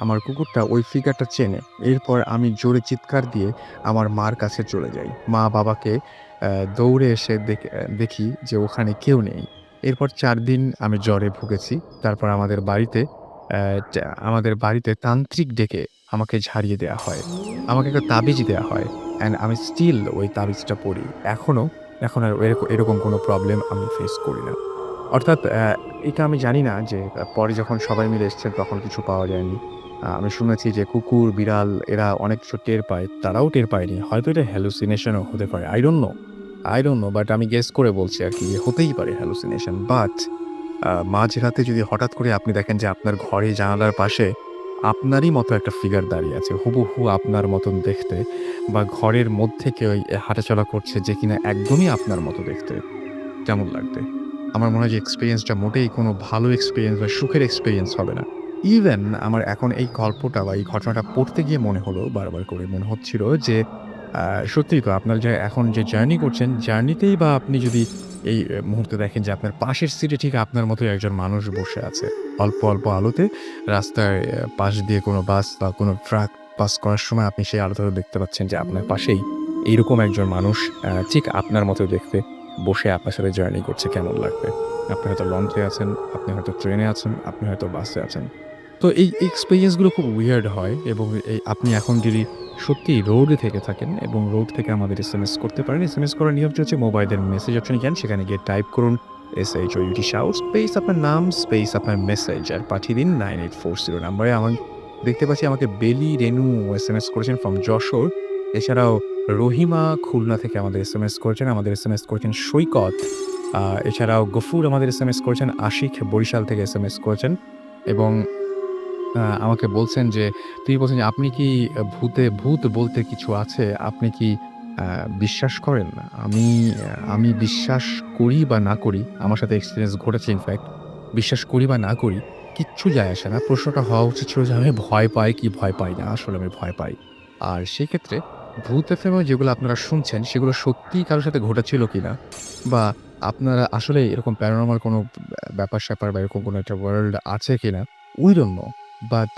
আমার কুকুরটা ওই ফিগারটা চেনে। এরপর আমি জোরে চিৎকার দিয়ে আমার মার কাছে চলে যাই। মা-বাবাকে দৌড়ে এসে দেখি যে ওখানে কেউ নেই। এরপর ৪ দিন আমি জ্বরে ভুগেছি। তারপর আমাদের বাড়িতে তান্ত্রিক ডেকে আমাকে ঝাড়িয়ে দেয়া হয়। আমাকে একটা তাবিজ দেয়া হয় অ্যান্ড আমি স্টিল ওই তাবিজটা পড়ি। এখন আর এরকম কোনো প্রবলেম আমি ফেস করি না। অর্থাৎ এটা আমি জানি না যে পরে যখন সবাই মিলে এসছেন তখন কিছু পাওয়া যায়নি। আমি শুনেছি যে কুকুর, বিড়াল এরা অনেক কিছু টের পায়। তারাও টের পায়নি। হয়তো এটা হ্যালুসিনেশন ও হতে পারে। I don't know বাট আমি গেস করে বলছি আরকি যে হতেই পারে হ্যালুসিনেশন। বাট মাঝরাতে যদি হঠাৎ করে আপনি দেখেন যে আপনার ঘরে জানালার পাশে আপনারই মতো একটা ফিগার দাঁড়িয়ে আছে, হুবহু আপনার মতন দেখতে, বা ঘরের মধ্যে কেউ হাঁটাচলা করছে যে কিনা একদমই আপনার মতো দেখতে, কেমন লাগবে? আমার মনে হয় যে এক্সপেরিয়েন্সটা মোটেই কোনো ভালো এক্সপেরিয়েন্স বা সুখের এক্সপেরিয়েন্স হবে না। ইভেন আমার এখন এই গল্পটা বা এই ঘটনাটা পড়তে গিয়ে মনে হলো, বারবার করে মনে হচ্ছিল যে আ সত্যিই তো আপনার যে এখন যে জার্নি করছেন, জার্নিতেই বা আপনি যদি এই মুহূর্তে দেখেন যে আপনার পাশের সিটে ঠিক আপনার মতোই একজন মানুষ বসে আছে। অল্প, অল্প আলোতে রাস্তার পাশ দিয়ে কোনো বাস বা কোনো ট্রাক পাস করার সময় আপনি সেই আলোতে দেখতে পাচ্ছেন যে আপনার পাশেই এইরকম একজন মানুষ ঠিক আপনার মতো দেখতে বসে আপনার সাথে জার্নি করছে, কেমন লাগবে? আপনি হয়তো লঞ্চে আছেন, আপনি হয়তো ট্রেনে আছেন, আপনি হয়তো বাসে আছেন। তো এই এক্সপেরিয়েন্স গুলো খুব উইয়ার্ড হয়, এবং আপনি এখন যদি সত্যিই রোডে থেকে থাকেন এবং রোড থেকে আমাদের এসএমএস করতে পারেন। এসএমএস করার নিয়মটি হচ্ছে মোবাইলের মেসেজ অপশনে যান, সেখানে গিয়ে টাইপ করুন SHOUT শাউট স্পেস আপনার নাম স্পেস আপনার মেসেজ আর পাঠিয়ে দিন 9840 নাম্বারে। দেখতে পাচ্ছি আমাকে বেলি রেনু এসএমএস করেছেন ফ্রম যশোর। এছাড়াও রহিমা খুলনা থেকে আমাদের এসএমএস করেছেন। আমাদের এসএমএস করেছেন সৈকত। এছাড়াও গফুর আমাদের এসএমএস করেছেন। আশিক বরিশাল থেকে এসএমএস করেছেন, এবং আমাকে বলছেন যে, তিনি বলছেন যে, "আপনি কি ভূত বলতে কিছু আছে? আপনি কি আ বিশ্বাস করেন?" আমি বিশ্বাস করি বা না করি, আমার সাথে এক্সপেরিয়েন্স ঘটেছে ইনফ্যাক্ট। বিশ্বাস করি বা না করি, কিচ্ছু যায় আসে না। প্রশ্নটা হওয়া উচিত ছিল যে, আমি ভয় পাই কি ভয় পাই না? আসলে আমি ভয় পাই। আর সেক্ষেত্রে ভূত এফএমে যেগুলো আপনারা শুনছেন, সেগুলো সত্যিই কারো সাথে ঘটেছিল কিনা? বা আপনারা আসলে এরকম প্যারানরমাল কোনো ব্যাপার-স্যাপার বা এরকম কোনো একটা ওয়ার্ল্ড আছে কিনা? We don't know. বাট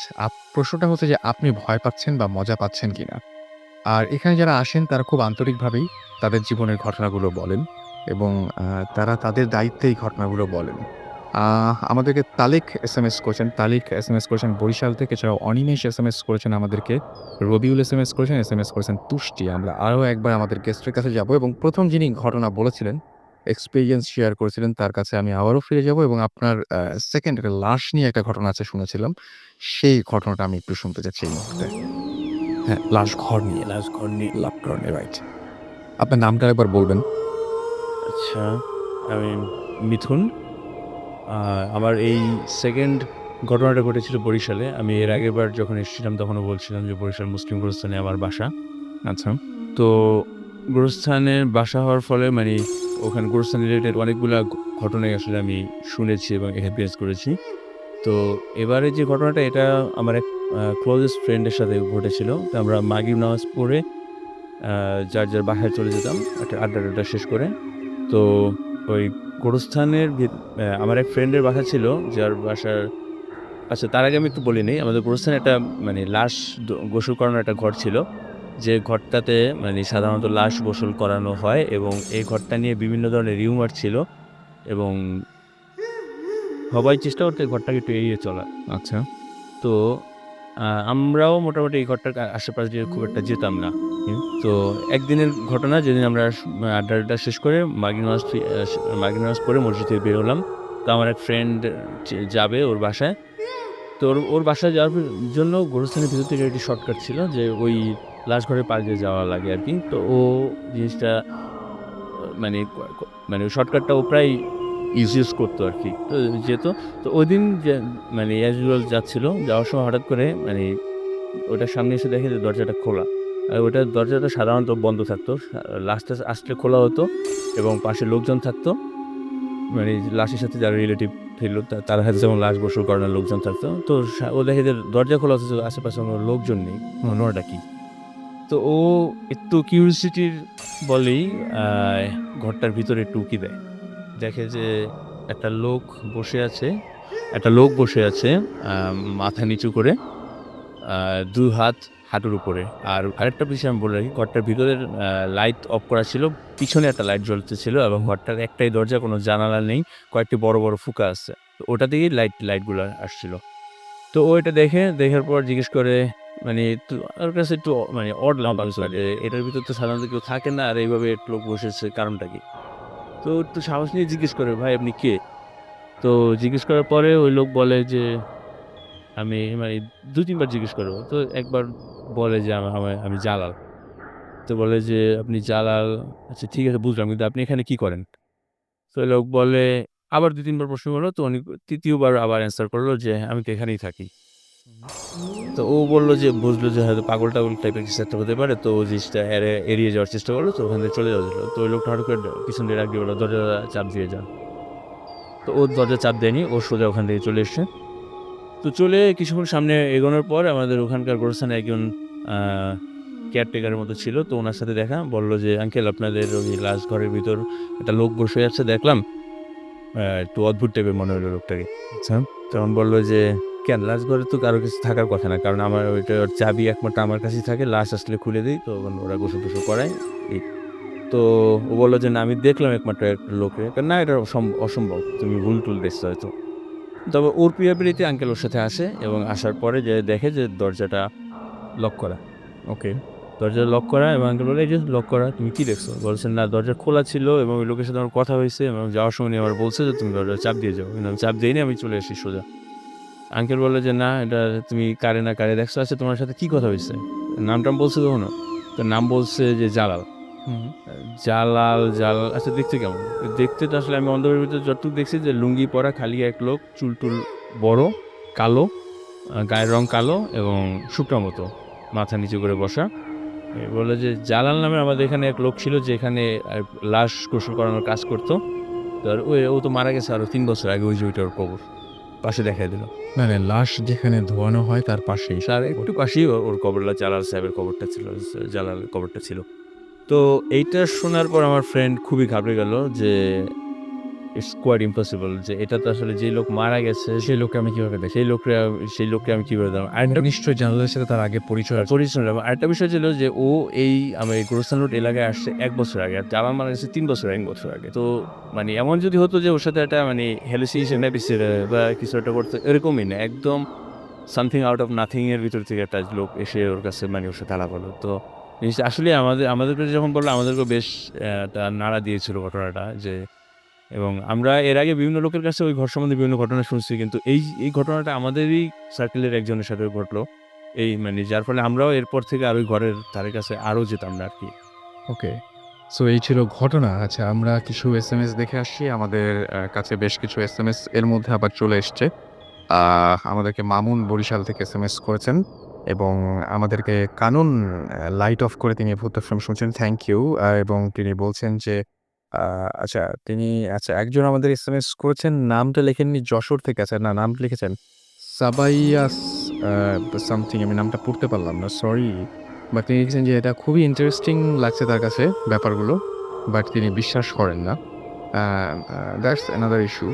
প্রশ্নটা হচ্ছে যে আপনি ভয় পাচ্ছেন বা মজা পাচ্ছেন কিনা? আর এখানে যারা আসেন তারা খুব আন্তরিকভাবেই তাদের জীবনের ঘটনাগুলো বলেন, এবং তারা তাদের দায়িত্বে এই ঘটনাগুলো বলেন। আমাদেরকে তালিক এসএমএস করেছেন। তালিক এসএমএস করেছেন বরিশাল থেকে। এছাড়াও অনিমেষ এসএমএস করেছেন আমাদেরকে। রবিউল এসএমএস করেছেন, এসএমএস করেছেন তুষ্টি। আমরা আরও একবার আমাদের গেস্টের কাছে যাবো, এবং ১ম যিনি ঘটনা বলেছিলেন, এক্সপেরিয়েন্স শেয়ার করেছিলেন তার কাছে আমি আবারও ফিরে যাবো, এবং আপনার 2nd একটা লাশ নিয়ে একটা ঘটনা আছে শুনেছিলাম। সেই ঘটনাটা আমি একটু শুনতে চাচ্ছি এই মুহূর্তে। হ্যাঁ, লাশ ঘর নিয়ে।
লাস্ট ঘর নিয়ে।
লাভ ঘর নিয়ে, রাইট। আপনার নামটা একবার বলবেন?
আচ্ছা, আমি মিথুন। আমার এই 2nd ঘটনাটা ঘটেছিল বরিশালে। আমি এর আগেরবার যখন এসেছিলাম তখনও বলছিলাম যে বরিশাল মুসলিম গোরস্থানে আমার বাসা।
আচ্ছা।
তো গোরস্থানের বাসা হওয়ার ফলে মানে ওখানে গোরস্থান রিলেটেড অনেকগুলা ঘটনাই আসলে আমি শুনেছি এবং এক্সপেরিয়েন্স করেছি। তো এবারে যে ঘটনাটা এটা আমার এক ক্লোজেস্ট ফ্রেন্ডের সাথে ঘটেছিল। তো আমরা মাগরিব নামাজ পড়ে যার, যার বাসায় চলে যেতাম একটা আড্ডা-টাড্ডা শেষ করে। তো ওই গোরস্থানের আমার এক ফ্রেন্ডের বাসা ছিল, যার বাসার আচ্ছা তার আগে আমি একটু বলে নেই। আমাদের গোরস্থানে একটা মানে লাশ গোসল করানোর একটা ঘর ছিল। যে ঘরটাতে মানে সাধারণত লাশ গোসল করানো হয়, এবং এই ঘরটা নিয়ে বিভিন্ন ধরনের রিউমার ছিল, এবং সবাই চেষ্টা করতো এই ঘরটাকে একটু এড়িয়ে চলার।
আচ্ছা।
তো আমরাও মোটামুটি এই ঘরটার আশেপাশ দিয়ে খুব একটা যেতাম না। তো একদিনের ঘটনা, যেদিন আমরা আড্ডা-টাড্ডা শেষ করে মাগরিব নামাজ পড়ে মসজিদ থেকে বের হলাম। তো আমার এক ফ্রেন্ড যাবে ওর বাসায়। তো ওর বাসায় যাওয়ার জন্য গোরস্থানের ভিতর থেকে একটি শর্টকাট ছিল যে ওই লাশ ঘরের পাশ দিয়ে যাওয়া লাগে আরকি। তো ও জিনিসটা মানে মানে ওই শর্টকাটটা ও প্রায় ইউজ করতো আরকি। তো যেত। তো ওইদিন যে মানে অ্যাজ ইউজুয়াল যাচ্ছিল। যাওয়ার সময় হঠাৎ করে মানে ওটার সামনে এসে দেখে যে দরজাটা খোলা। আর ওটার দরজাটা সাধারণত বন্ধ থাকতো। লাশটা আসলে খোলা হতো, এবং পাশে লোকজন থাকতো। মানে লাশের সাথে যারা রিলেটিভ ছিল তারা হয়তো যেমন লাশ গোসল করানোর লোকজন থাকতো। তো ও দেখে যে দরজা খোলা অথচ আশেপাশে কোনো লোকজন নেই। ঘটনাটা কি? তো ও একটু কিউরিওসিটির বলেই আ ঘরটার ভিতরে একটু উঁকি দেয়। দেখে যে একটা লোক বসে আছে, আ মাথা নিচু করে, ২ হাত হাঁটুর উপরে। আর আরেকটা বিষয় আমি বলে রাখি, ঘরটার ভিতরের লাইট অফ করা ছিল। পিছনে একটা লাইট জ্বলতেছিল, এবং ঘরটার একটাই দরজা, কোনো জানালা নেই। কয়েকটি বড়, বড় ফুঁকা আছে। তো ওটা দিয়েই লাইটগুলা আসছিল। তো ও এটা দেখার পর জিজ্ঞেস করে, মানে একটু ওর কাছে একটু মানে অড লাগে। এটার ভিতর তো সাধারণত কেউ থাকে না। আর এইভাবে একটা লোক বসেছে, কারণটা কি? তো একটু সাহস নিয়ে জিজ্ঞেস করে, "ভাই আপনি কে?" তো জিজ্ঞেস করার পরে ওই লোক বলে যে, আমি মানে ২-৩ বার জিজ্ঞেস করে ও। তো একবার বলে যে, আমি জালাল।" তো বলে যে, "আপনি জালাল, আচ্ছা ঠিক আছে বুঝলাম। কিন্তু আপনি এখানে কি করেন?" তো ওই লোক বলে, আবার ২-৩ বার প্রশ্ন করলো। তো উনি ৩য় বার আবার অ্যান্সার করলো যে, "আমি তো এখানেই থাকি।" তো ও বললো যে বুঝলো যে হয়তো পাগল টাগল টাইপের কিছু একটা হতে পারে, তো ও জিনিসটা এড়িয়ে যাওয়ার চেষ্টা করলো, তো ওখান থেকে চলে যাওয়া ছিল। তো ওই লোকটা হঠাৎ করে পিছন দিয়ে ডাক দিয়ে বললো দরজা চাপ দিয়ে যা। তো ও দরজা চাপ দেয়নি, ও সোজা ওখান থেকে চলে এসছে। তো চলে কিছুক্ষণ সামনে এগোনোর পর আমাদের ওখানকার গোরস্থানে একজন কেয়ারটেকারের মতো ছিল, তো ওনার সাথে দেখা, বললো যে আঙ্কেল আপনাদের ওই লাশ ঘরের ভিতর একটা লোক বসে আছে দেখলাম, একটু অদ্ভুত টাইপের মনে হলো লোকটাকে।
আচ্ছা।
তখন বললো যে কেন, লাশ ঘরে তো কারো কিছু থাকার কথা না, কারণ আমার ওইটার চাবি একমাত্র আমার কাছেই থাকে, লাশ আসলে খুলে দিই, তো ওরা গোসল টোসল করায় এই। তো ও বললো যে না আমি দেখলাম একমাত্র একটা লোকে, না এটা অসম্ভব, তুমি ভুল টুল দেখছো হয়তো। তবে ওর প্রিয়াবিলিটি আঙ্কেল ওর সাথে আসে এবং আসার পরে যে দেখে যে দরজাটা লক করা।
ওকে।
দরজা লক করা এবং আঙ্কেল বলে এই যে লক করা, তুমি কি দেখছো? বলছেন না দরজা খোলা ছিল এবং ওই লোকের সাথে আমার কথা হয়েছে এবং যাওয়ার সময় উনি আমার বলছে যে তুমি দরজা চাপ দিয়ে যাও, কিন্তু আমি চাপ দিইনি, আমি চলে এসেছি সোজা। আঙ্কেল বললো যে না এটা তুমি কারে না কারে দেখছো, আছে তোমার সাথে কি কথা হয়েছে, নাম টাম বলছে কখনো? তো নাম বলছে যে জালাল। জালাল আচ্ছা দেখতে কেমন? দেখতে তো আসলে আমি অন্ধকারের ভিতরে যতটুকু দেখছি যে লুঙ্গি পরা খালি এক লোক, চুল টুল বড়, কালো, গায়ের রং কালো এবং শুকনো মতো, মাথা নিচু করে বসা। বলে যে জালাল নামে আমাদের এখানে এক লোক ছিল যে এখানে লাশ গোসল করানোর কাজ করতো। তো আর ও তো মারা গেছে আরো 3 বছর আগে, ওই যে ওইটার কবর পাশে দেখাই দিল।
না, না, লাশ যেখানে ধোয়ানো হয় তার পাশেই।
তার একটু পাশেই ওর কবরটা, জালাল সাহেবের কবরটা ছিল, জালালের কবরটা ছিল। তো এইটা শোনার পর আমার ফ্রেন্ড খুবই ঘাবড়ে গেল যে ইটস কোয়াইট ইম্পসিবল, যে এটা তো আসলে যে লোক মারা গেছে
সেই লোককে আমি কিভাবে দেখি?
সেই লোককে আমি কিভাবে দেবো। আরেকটা
নিশ্চয়ই জানালার সাথে তার আগে পরিচয় আছে।
পরিশ্রম, আরেকটা বিষয় ছিল যে ও এই আমার এই গোরস্থান রোড এলাকায় আসছে 1 বছর আগে, আর জালাল মারা গেছে 3 বছর আগে। তো মানে এমন যদি হতো যে ওর সাথে একটা মানে হ্যালুসিনেশন বা কিছু একটা করতে, এরকমই না, একদম সামথিং আউট অফ নাথিং এর ভিতর থেকে একটা লোক এসে ওর কাছে মানে ওর সাথে আলাপ হলো। তো জিনিসটা আসলে আমাদেরকে যখন বললো আমাদেরকে বেশ একটা নাড়া দিয়েছিল ঘটনাটা, যে এবং আমরা এর আগে বিভিন্ন লোকের কাছে ওই ঘর সম্বন্ধে বিভিন্ন ঘটনা শুনছি, কিন্তু এই ঘটনাটা আমাদেরই সার্কেলের একজনের সাথে ঘটলো, এই মানে যার ফলে আমরাও এরপর থেকে আর ওই ঘরের ধারে কাছে আরও যেতাম না আর কি।
ওকে। সো এই ছিল ঘটনা। আচ্ছা, আমরা কিছু এসএমএস দেখে আসছি। আমাদের কাছে বেশ কিছু এসএমএস এর মধ্যে আবার চলে এসছে। আমাদেরকে মামুন বরিশাল থেকে এসএমএস করেছেন এবং আমাদেরকে কানুন লাইট অফ করে তিনি ভূত এফএম শুনছেন। Thank you. এবং তিনি বলছেন যে আচ্ছা তিনি একজন আমাদের এসএমএস করেছেন, নামটা লেখেননি, যশোর থেকে। আচ্ছা না, নামটা লিখেছেন সাবাইয়াস সামথিং, আমি নামটা পড়তে পারলাম না, সরি। বাট তিনি লিখেছেন যে এটা খুবই ইন্টারেস্টিং লাগছে তার কাছে ব্যাপারগুলো, বাট তিনি বিশ্বাস করেন না। That's another issue.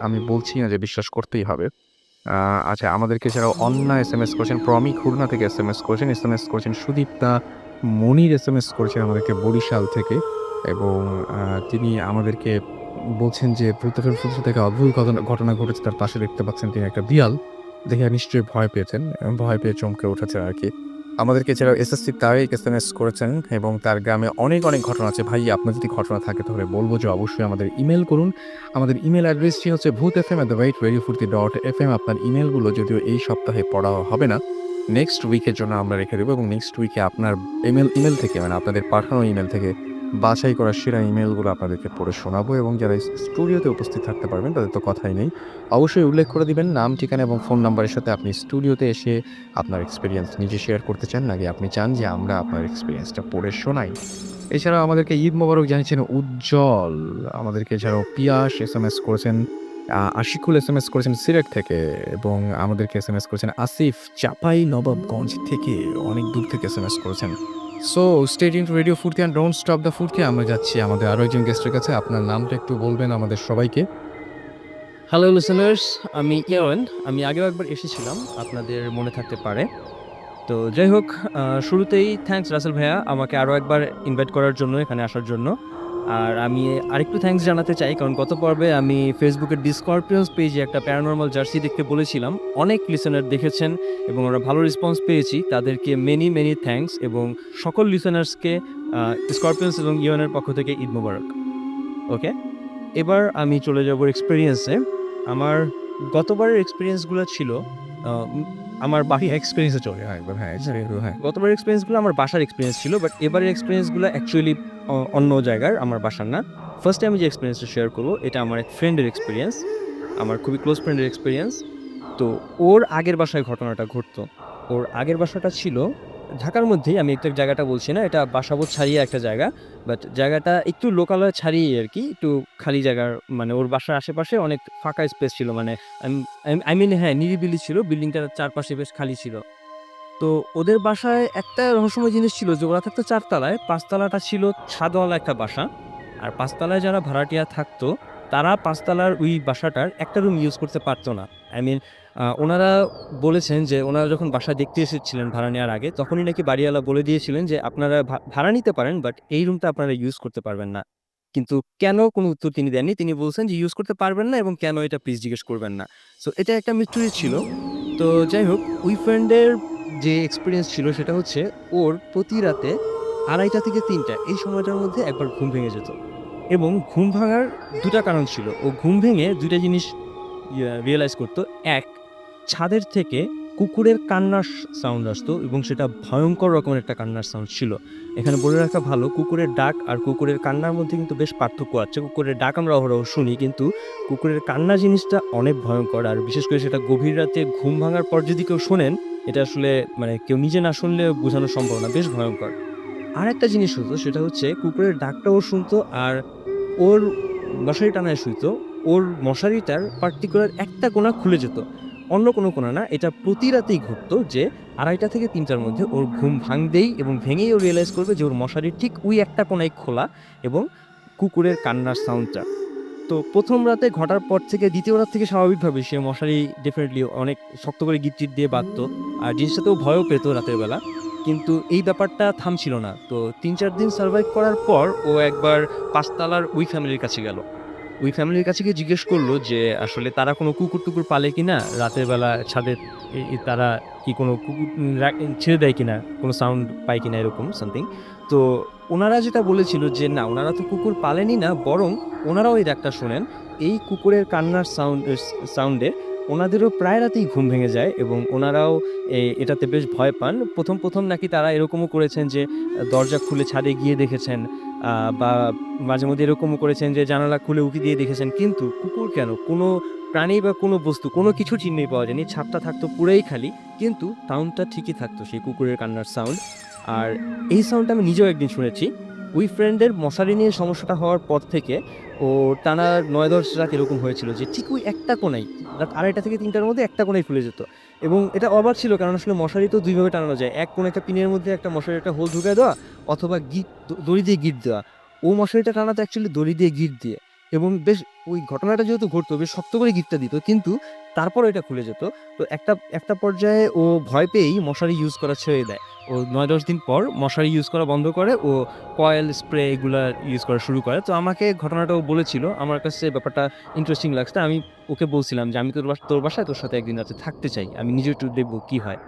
আমি বলছি না যে বিশ্বাস করতেই হবে। আচ্ছা, আমাদেরকে এছাড়াও অন্যা এসএমএস করেছেন, প্রমি খুলনা থেকে এসএমএস করেছেন সুদীপ্তা মনির এসএমএস করেছেন আমাদেরকে বরিশাল থেকে এবং তিনি আমাদেরকে বলছেন যে ভূতের ফুলসা থেকে অদ্ভুত ঘটনা ঘটেছে, তার পাশে দেখতে পাচ্ছেন তিনি একটা বিড়াল, দেখে নিশ্চয়ই ভয় পেয়েছেন এবং ভয় পেয়ে চমকে উঠেছেন আর কি। আমাদেরকে এছাড়াও এসএসসি তারেক এসএমএস করেছেন এবং তার গ্রামে অনেক ঘটনা আছে। ভাই আপনার যদি ঘটনা থাকে তাহলে বলবো যে অবশ্যই আমাদের ইমেল করুন। আমাদের ইমেল অ্যাড্রেসটি হচ্ছে bhutfm@radiofurti.fm। আপনার ইমেলগুলো যদিও এই সপ্তাহে পড়া হবে না, নেক্সট উইকের জন্য আমরা রেখে দেবো এবং নেক্সট উইকে আপনার ইমেল থেকে মানে আপনাদের পাঠানো ইমেল থেকে বাছাই করা সেরা ইমেলগুলো আপনাদেরকে পড়ে শোনাবো এবং যারা স্টুডিওতে উপস্থিত থাকতে পারবেন তাদের তো কথাই নেই। অবশ্যই উল্লেখ করে দিবেন নাম, ঠিকানা এবং ফোন নাম্বারের সাথে আপনি স্টুডিওতে এসে আপনার এক্সপিরিয়েন্স নিজে শেয়ার করতে চান, নাকি আপনি চান যে আমরা আপনার এক্সপিরিয়েন্সটা পড়ে শোনাই। এছাড়াও আমাদেরকে ঈদ মোবারক জানিয়েছেন উজ্জ্বল, আমাদেরকে এছাড়াও পিয়াস এসএমএস করেছেন, আশিকুল এসএমএস করেছেন সিলেট থেকে এবং আমাদেরকে এসএমএস করেছেন আসিফ চাপাই নবাবগঞ্জ থেকে, অনেক দূর থেকে এসএমএস করেছেন। So stay tuned two radio ফুর্তি অ্যান্ড ডোন্ট স্টপ দ্য ফুর্তি। আমরা যাচ্ছি আমাদের আরও একজন গেস্টের কাছে। আপনার নামটা একটু বলবেন আমাদের সবাইকে।
হ্যালো লিসেনার্স, আমি ইয়াওয়ান। আমি আগেও একবার এসেছিলাম, আপনাদের মনে থাকতে পারে। তো যাই হোক, শুরুতেই থ্যাঙ্কস রাসেল ভাইয়া আমাকে আরও একবার ইনভাইট করার জন্য, এখানে আসার জন্য। আর আমি আরেকটু থ্যাঙ্কস জানাতে চাই, কারণ গত পর্বে আমি ফেসবুকের ডিসকর্পিয়ন্স পেজে একটা প্যারানর্মাল জার্সি দেখতে বলেছিলাম। অনেক লিসেনার দেখেছেন এবং আমরা ভালো রেসপন্স পেয়েছি, তাদেরকে মেনি থ্যাঙ্কস এবং সকল লিসেনার্সকে স্করপিয়ন্স এবং ইয়নের পক্ষ থেকে ঈদ মোবারক। ওকে, এবার আমি চলে যাব এক্সপিরিয়েন্সে। আমার গতবারের এক্সপিরিয়েন্সগুলো ছিল আমার বাকি
এক্সপিরিয়েন্সে চলে একবার। হ্যাঁ, হ্যাঁ।
গতবারের এক্সপিরিয়েন্সগুলো আমার বাসার এক্সপিরিয়েন্স ছিল, বাট এবারের এক্সপিরিয়েন্সগুলো অ্যাকচুয়ালি অন্য জায়গার, আমার বাসার না। ফার্স্টে আমি যে এক্সপিরিয়েন্সটা শেয়ার করবো এটা আমার এক ফ্রেন্ডের এক্সপিরিয়েন্স, আমার খুবই ক্লোজ ফ্রেন্ডের এক্সপিরিয়েন্স। তো ওর আগের বাসায় ঘটনাটা ঘটতো। ওর আগের বাসাটা ছিল ঢাকার মধ্যেই, আমি একটা জায়গাটা বলছি না, এটা বাসাবোধ ছাড়িয়ে একটা জায়গা। বাট জায়গাটা একটু লোকালয় ছাড়িয়ে আরকি, একটু খালি জায়গার, মানে ওর বাসার আশেপাশে অনেক ফাঁকা স্পেস ছিল। মানে আই মিন হ্যাঁ, নিরিবিলি ছিল। বিল্ডিংটার চারপাশে বেশ খালি ছিল। তো ওদের বাসায় একটা রহস্যময় জিনিস ছিল যে ওরা থাকতো ৪ তলায়, ৫ তলাটা ছিল ছাদওয়ালা একটা বাসা। আর ৫ তলায় যারা ভাড়াটিয়া থাকতো, তারা ৫ তলার ওই বাসাটার একটা রুম ইউজ করতে পারত না। আই মিন ওনারা বলেছেন যে ওনারা যখন বাসা দেখতে এসেছিলেন ভাড়া নেওয়ার আগে, তখনই নাকি বাড়িওয়ালা বলে দিয়েছিলেন যে আপনারা ভাড়া নিতে পারেন, বাট এই রুমটা আপনারা ইউজ করতে পারবেন না। কিন্তু কেন, কোনো উত্তর তিনি দেননি। তিনি বলছেন যে ইউজ করতে পারবেন না এবং কেন এটা প্লিজ জিজ্ঞেস করবেন না। সো এটা একটা মিস্ট্রি ছিল। তো যাই হোক, ওই ফ্রেন্ডের যে এক্সপেরিয়েন্স ছিল সেটা হচ্ছে ওর প্রতি রাতে ২:৩০ থেকে ৩টা এই সময়টার মধ্যে একবার ঘুম ভেঙে যেত। এবং ঘুম ভাঙার ২টা কারণ ছিল। ও ঘুম ভেঙে ২টা জিনিস রিয়ালাইজ করতো। এক, ছাদের থেকে কুকুরের কান্নার সাউন্ড আসতো এবং সেটা ভয়ঙ্কর রকমের একটা কান্নার সাউন্ড ছিল। এখানে বলে রাখা ভালো, কুকুরের ডাক আর কুকুরের কান্নার মধ্যে কিন্তু বেশ পার্থক্য আছে। কুকুরের ডাক আমরা অহরহ শুনি, কিন্তু কুকুরের কান্না জিনিসটা অনেক ভয়ঙ্কর। আর বিশেষ করে সেটা গভীর রাতে ঘুম ভাঙার পর যদি কেউ শোনেন, এটা আসলে মানে কেউ নিজে না শুনলে বোঝানো সম্ভব না, বেশ ভয়ঙ্কর। আরেকটা জিনিস হতো, সেটা হচ্ছে কুকুরের ডাকটাও শুনতো আর ওর মশারি টানায় শুইতো। ওর মশারিটার পার্টিকুলার একটা কোণা খুলে যেত, অন্য কোনো কোণা না। এটা প্রতি রাতেই ঘটতো যে ২:৩০ থেকে ৩টার মধ্যে ওর ঘুম ভাঙবেই এবং ভেঙেই ও রিয়েলাইজ করবে যে ওর মশারির ঠিক ওই একটা কোণায় খোলা এবং কুকুরের কান্নার সাউন্ডটা। তো ১ম রাতে ঘটার পর থেকে ২য় রাত থেকে স্বাভাবিকভাবে সে মশারি ডেফিনিটলি অনেক শক্ত করে গিট-টিট দিয়ে বাঁধতো। আর জিনিসটাতেও ভয়ও পেত রাতের বেলা। কিন্তু এই ব্যাপারটা থামছিল না। তো ৩-৪ দিন সারভাইভ করার পর ও একবার ৫ তলার ওই ফ্যামিলির কাছে গেল। ওই ফ্যামিলির কাছে গিয়ে জিজ্ঞেস করলো যে আসলে তারা কোনো কুকুর-টুকুর পালে কিনা? রাতের বেলা ছাদে তারা কি কোনো কুকুর ছেড়ে দেয় কিনা? কোনো সাউন্ড পায় কিনা, এরকম সামথিং। তো ওনারা যেটা বলেছিল যে না, ওনারা তো কুকুর পালেনই না, বরং ওনারাও এই ডাকটা শোনেন। এই কুকুরের কান্নার সাউন্ডে ওনাদেরও প্রায় রাতেই ঘুম ভেঙে যায় এবং ওনারাও এটাতে বেশ ভয় পান। ১ম নাকি তারা এরকমও করেছেন যে দরজা খুলে ছাদে গিয়ে দেখেছেন, বা মাঝে মধ্যে এরকমও করেছেন যে জানালা খুলে উঁকি দিয়ে দেখেছেন। কিন্তু কুকুর কেন, কোনো প্রাণী বা কোনো বস্তু, কোনো কিছু চিহ্নই পাওয়া যায়নি। ছাদটা থাকতো পুরাই খালি, কিন্তু সাউন্ডটা ঠিকই থাকতো, সেই কুকুরের কান্নার সাউন্ড। আর এই সাউন্ডটা আমি নিজেও একদিন শুনেছি। ওই ফ্রেন্ডের মশারি নিয়ে সমস্যাটা হওয়ার পর থেকে ও টানা ৯-১০ রাত এরকম হয়েছিল যে ঠিক ওই একটা কোণায়, রাত ২:৩০ থেকে ৩টার মধ্যে একটা কোণায় ফুলে যেত। এবং এটা অবাক ছিল, কারণ আসলে মশারি তো দুইভাবে টানানো যায়। এক কোণে একটা পিনের মধ্যে একটা মশারির একটা হোল ঢুকায় দেওয়া, অথবা দড়ি দিয়ে গিঁট দেওয়া। ও মশারিটা টানাতো অ্যাকচুয়ালি দড়ি দিয়ে গিঁট দিয়ে, এবং বেশ ওই ঘটনাটা যেহেতু ঘটতো বেশ শক্ত করে গিঁটটা দিত, কিন্তু তারপরও এটা খুলে যেত। তো একটা পর্যায়ে ও ভয় পেয়েই মশারি ইউজ করা ছেড়ে দেয়। ও ৯-১০ দিন পর মশারি ইউজ করা বন্ধ করে, ও কয়েল স্প্রে এগুলা ইউজ করা শুরু করে। তো আমাকে ঘটনাটা ও বলেছিল। আমার কাছে ব্যাপারটা ইন্টারেস্টিং লাগছে। আমি ওকে বলছিলাম যে আমি তোর বাসায় তোর সাথে একদিন রাতে থাকতে চাই। আমি নিজে একটু দেখব কি হয়।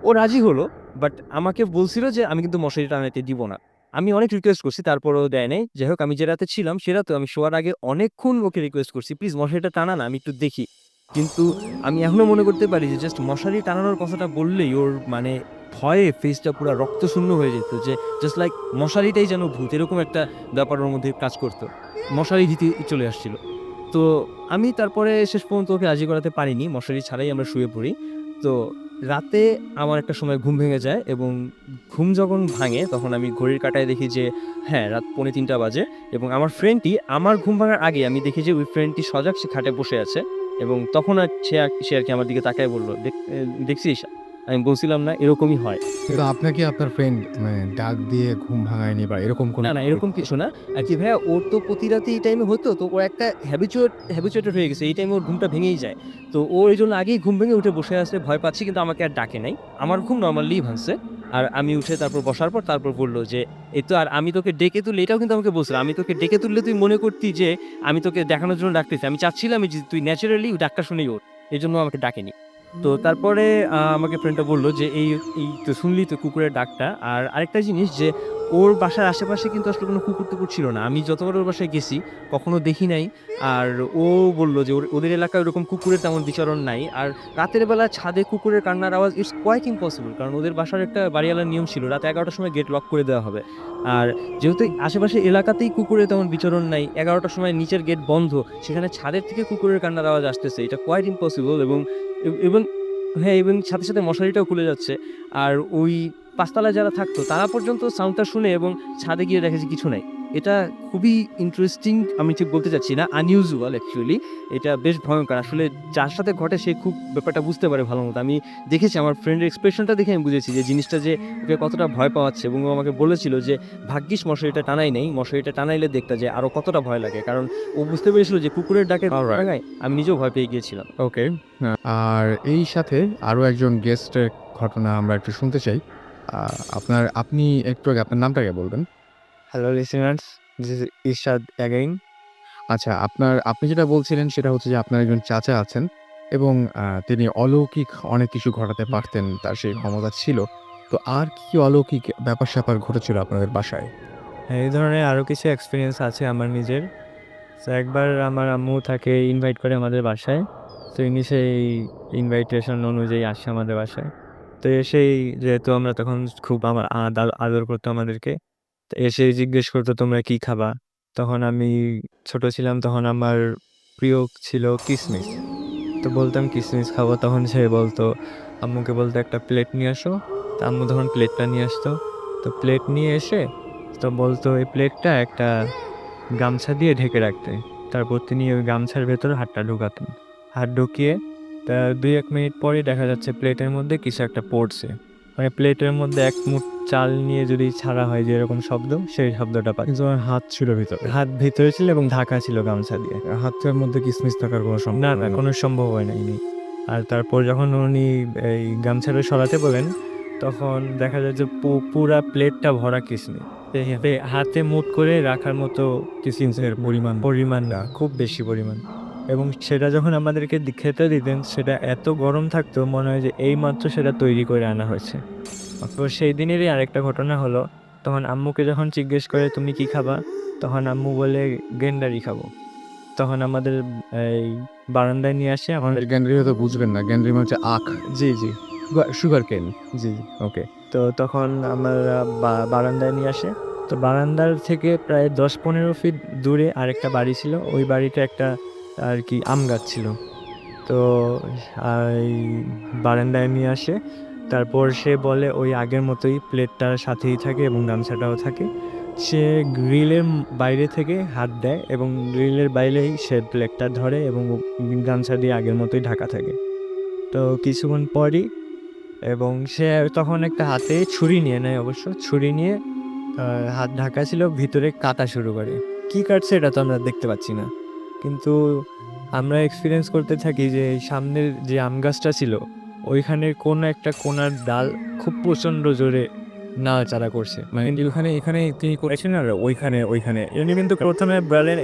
ও রাজি হলো, বাট আমাকে বলছিল যে আমি কিন্তু মশারি টানাইতে দিব না। আমি অনেক রিকোয়েস্ট করছি, তারপরেও দেয় নাই। যাই হোক, আমি যে রাতে ছিলাম সে রাতেও আমি শোয়ার আগে অনেকক্ষণ ওকে রিকোয়েস্ট করছি, প্লিজ মশারিটা টানা না, আমি একটু দেখি। কিন্তু আমি এখনো মনে করতে পারি যে জাস্ট মশারি টানানোর কথাটা বললেই ওর মানে ভয়ে ফেসটা পুরা রক্তশূন্য হয়ে যেত, যে জাস্ট লাইক মশারিটাই যেন ভূত, এরকম একটা ব্যাপার ওর মধ্যে কাজ করতো। মশারি দিতে চলে আসছিল। তো আমি তারপরে শেষ পর্যন্ত ওকে রাজি করাতে পারিনি। মশারি ছাড়াই আমরা শুয়ে পড়ি। তো রাতে আমার একটা সময় ঘুম ভেঙে যায় এবং ঘুম যখন ভাঙে তখন আমি ঘড়ির কাঁটায় দেখি যে হ্যাঁ, রাত ২:৩০ বাজে এবং আমার ফ্রেন্ডটি, আমার ঘুম ভাঙার আগে আমি দেখি যে ওই ফ্রেন্ডটি সজাগ, সে খাটে বসে আছে এবং তখন সে আর কি আমার দিকে তাকায় বলল, দেখছিস? আমি বলছিলাম না, এরকমই হয়।
কিন্তু আপনাকে আপনার ফ্রেন্ড মানে ডাক দিয়ে ঘুম ভাঙায়নি বা এরকম কোনো
না, এরকম কিছু না। আর কি ভাইয়া, ওর তো প্রতি রাতে এই টাইমে হতো, তো ও একটা হ্যাবিচুয়েটেড হয়ে গেছে। এই টাইমে ওর ঘুমটা ভেঙেই যায়। তো ও এইজন্য আগেই ঘুম ভেঙে উঠে বসে আছে, ভয় পাচ্ছে, কিন্তু আমাকে আর ডাকে নাই। আমার ঘুম নরমালি ভাঙছে। আর আমি উঠে তারপর বসার পর তারপর বলল যে, "এই তো, আর আমি তোকে ডেকে তুললে", এটাও কিন্তু আমাকে বলছিল, "আমি তোকে ডেকে তুললে তুই মনে করতি যে আমি তোকে দেখানোর জন্য ডাকতেছি। আমি চাচ্ছিলাম যে তুই ন্যাচারালি ওই ডাকটা শুনেই ওঠ। এজন্য আমাকে ডাকেনি।" তো তারপরে আমাকে ফ্রেন্ডটা বলল যে, এই তো শুনলি তো কুকুরের ডাকটা। আর আরেকটা জিনিস যে ও ওর বাসার আশেপাশে কিন্তু আসলে কোনো কুকুর টুকুর ছিল না। আমি যতবার ওর বাসায় গেছি কখনো দেখি নাই। আর ও বলল যে ওদের এলাকায় ওরকম কুকুরের তেমন বিচরণ নাই। আর রাতের বেলা ছাদে কুকুরের কান্নার আওয়াজ ইটস কোয়াইট ইম্পসিবল, কারণ ওদের বাসার একটা বাড়িওয়ালার নিয়ম ছিল রাত 11টার সময় গেট লক করে দেওয়া হবে। আর যেহেতু আশেপাশে এলাকাতেই কুকুরের তেমন বিচরণ নাই, 11টার সময় নিচের গেট বন্ধ, সেখানে ছাদের থেকে কুকুরের কান্নার আওয়াজ আসতেছে, এটা কোয়াইট ইম্পসিবল। এবং হ্যাঁ, এবং সাথে সাথে মশারিটাও খুলে যাচ্ছে। আর ওই পাঁচতলায় যারা থাকতো তারা পর্যন্ত সাউন্ডটা শুনে এবং ছাদে গিয়ে দেখে যে কিছু নাই। এটা খুবই ইন্টারেস্টিং, আমি ঠিক বলতে চাচ্ছি না, আনইউজুয়াল অ্যাকচুয়ালি। এটা বেশ ভয়ঙ্কর। আসলে যার সাথে ঘটে সে খুব ব্যাপারটা বুঝতে পারে ভালো মতো। আমি দেখেছি, আমার ফ্রেন্ডের এক্সপ্রেশনটা দেখে আমি বুঝেছি যে জিনিসটা যে ওকে কতটা ভয় পাওয়াচ্ছে। এবং ও আমাকে বলেছিল যে ভাগ্যিস মশারিটা টানাই নেই, মশারিটা টানাইলে দেখতা যে আরও কতটা ভয় লাগে, কারণ ও বুঝতে পেরেছিল যে কুকুরের ডাকে আমি নিজেও ভয় পেয়ে গিয়েছিলাম।
ওকে। আর এই সাথে আরও একজন গেস্টের ঘটনা আমরা একটু শুনতে চাই। আপনি একটু আগে আপনার নামটাকে বলবেন।
Hello listeners, this is Ershad again.
আচ্ছা, আপনি যেটা বলছিলেন সেটা হচ্ছে যে আপনার একজন চাচা আছেন এবং তিনি অলৌকিক অনেক কিছু ঘটাতে পারতেন, তার সেই ক্ষমতা ছিল। তো আর কি অলৌকিক ব্যাপার-স্যাপার ঘটেছিল আপনাদের বাসায়?
এই ধরনের আরও কিছু এক্সপিরিয়েন্স আছে আমার নিজের। তো একবার আমার আম্মু তাকে ইনভাইট করে আমাদের বাসায়। তো ইনি সেই ইনভাইটেশন অনুযায়ী আসে আমাদের বাসায়। তো এসেই, যেহেতু আমরা তখন খুব আমার আদর করতো আমাদেরকে, তো এসেই জিজ্ঞেস করতো তোমরা কি খাবা? তখন আমি ছোট ছিলাম, তখন আমার প্রিয় ছিল কিসমিস। তো বলতাম কিসমিস খাবো, তখন সে বলতো, আম্মুকে বলতো একটা প্লেট নিয়ে আসো। তো আম্মু তখন প্লেটটা নিয়ে আসতো। তো প্লেট নিয়ে এসে তো বলতো এই প্লেটটা একটা গামছা দিয়ে ঢেকে রাখতে। তারপর তিনি ওই গামছার ভেতরে হাতটা ঢুকাতেন। হাত ঢুকিয়ে তা ২-১ মিনিট পরে দেখা যাচ্ছে প্লেটের মধ্যে কিছু একটা পড়ছে। মানে প্লেটের মধ্যে এক মুঠ চাল নিয়ে যদি ছাড়া হয় যে এরকম শব্দ, সেই শব্দটা পাচ্ছি।
কিন্তু আমার হাত ছিল ভিতরে।
হাত ভিতরে ছিল এবং ঢাকা ছিল গামছা দিয়ে।
হাতের মধ্যে কিসমিস থাকার কোনো
না,
সম্ভাবনা
না,
নেই।
কোনো সম্ভব হয় নাই। আর তারপর যখন উনি এই গামছাটা সরাতে বলেন, তখন দেখা যায় যে পুরা প্লেটটা ভরা কিসমিস। হাতে মুঠ করে রাখার মতো কিসমিসের পরিমাণটা খুব বেশি পরিমাণ। এবং সেটা যখন আমাদেরকে খেতে দিতেন, সেটা এত গরম থাকতো মনে হয় যে এইমাত্র সেটা তৈরি করে আনা হয়েছে। তো সেই দিনেরই আরেকটা ঘটনা হলো, তখন আম্মুকে যখন জিজ্ঞেস করে তুমি কি খাবা, তখন আম্মু বলে গেন্ডারি খাবো। তখন আমাদের এই বারান্দায় নিয়ে আসে আমাদের।
গ্যান্ড্রি হয়তো বুঝবেন না। গ্যান্ড্রি মানে হচ্ছে আখ,
জি, জি,
সুগার কেন।
জি।
ওকে।
তো তখন আমরা বারান্দায় নিয়ে আসে। তো বারান্দার থেকে প্রায় ১০-১৫ ফিট দূরে আরেকটা বাড়ি ছিল। ওই বাড়িতে একটা আর কি আম গাছ ছিল। তো এই বারান্দায় নিয়ে আসে। তারপর সে বলে ওই আগের মতোই প্লেটটার সাথেই থাকে এবং গামছাটাও থাকে। সে গ্রিলের বাইরে থেকে হাত দেয় এবং গ্রিলের বাইরেই সে প্লেটটা ধরে এবং গামছা দিয়ে আগের মতোই ঢাকা থাকে। তো কিছুক্ষণ পরই এবং সে তখন একটা হাতে ছুরি নিয়ে নেয়, অবশ্য ছুরি নিয়ে হাত ঢাকা ছিল, ভিতরে কাটা শুরু করে। কী কাটছে এটা তো আমরা দেখতে পাচ্ছি না, কিন্তু আমরা এক্সপিরিয়েন্স করতে থাকি যে সামনের যে আম গাছটা ছিল ওইখানের কোনো একটা কোনার ডাল খুব প্রচণ্ড জোরে নাড়াচাড়া করছে।
মানে এখানে তিনি
করেছেন আর ওইখানে উনি কিন্তু প্রথমে বলেন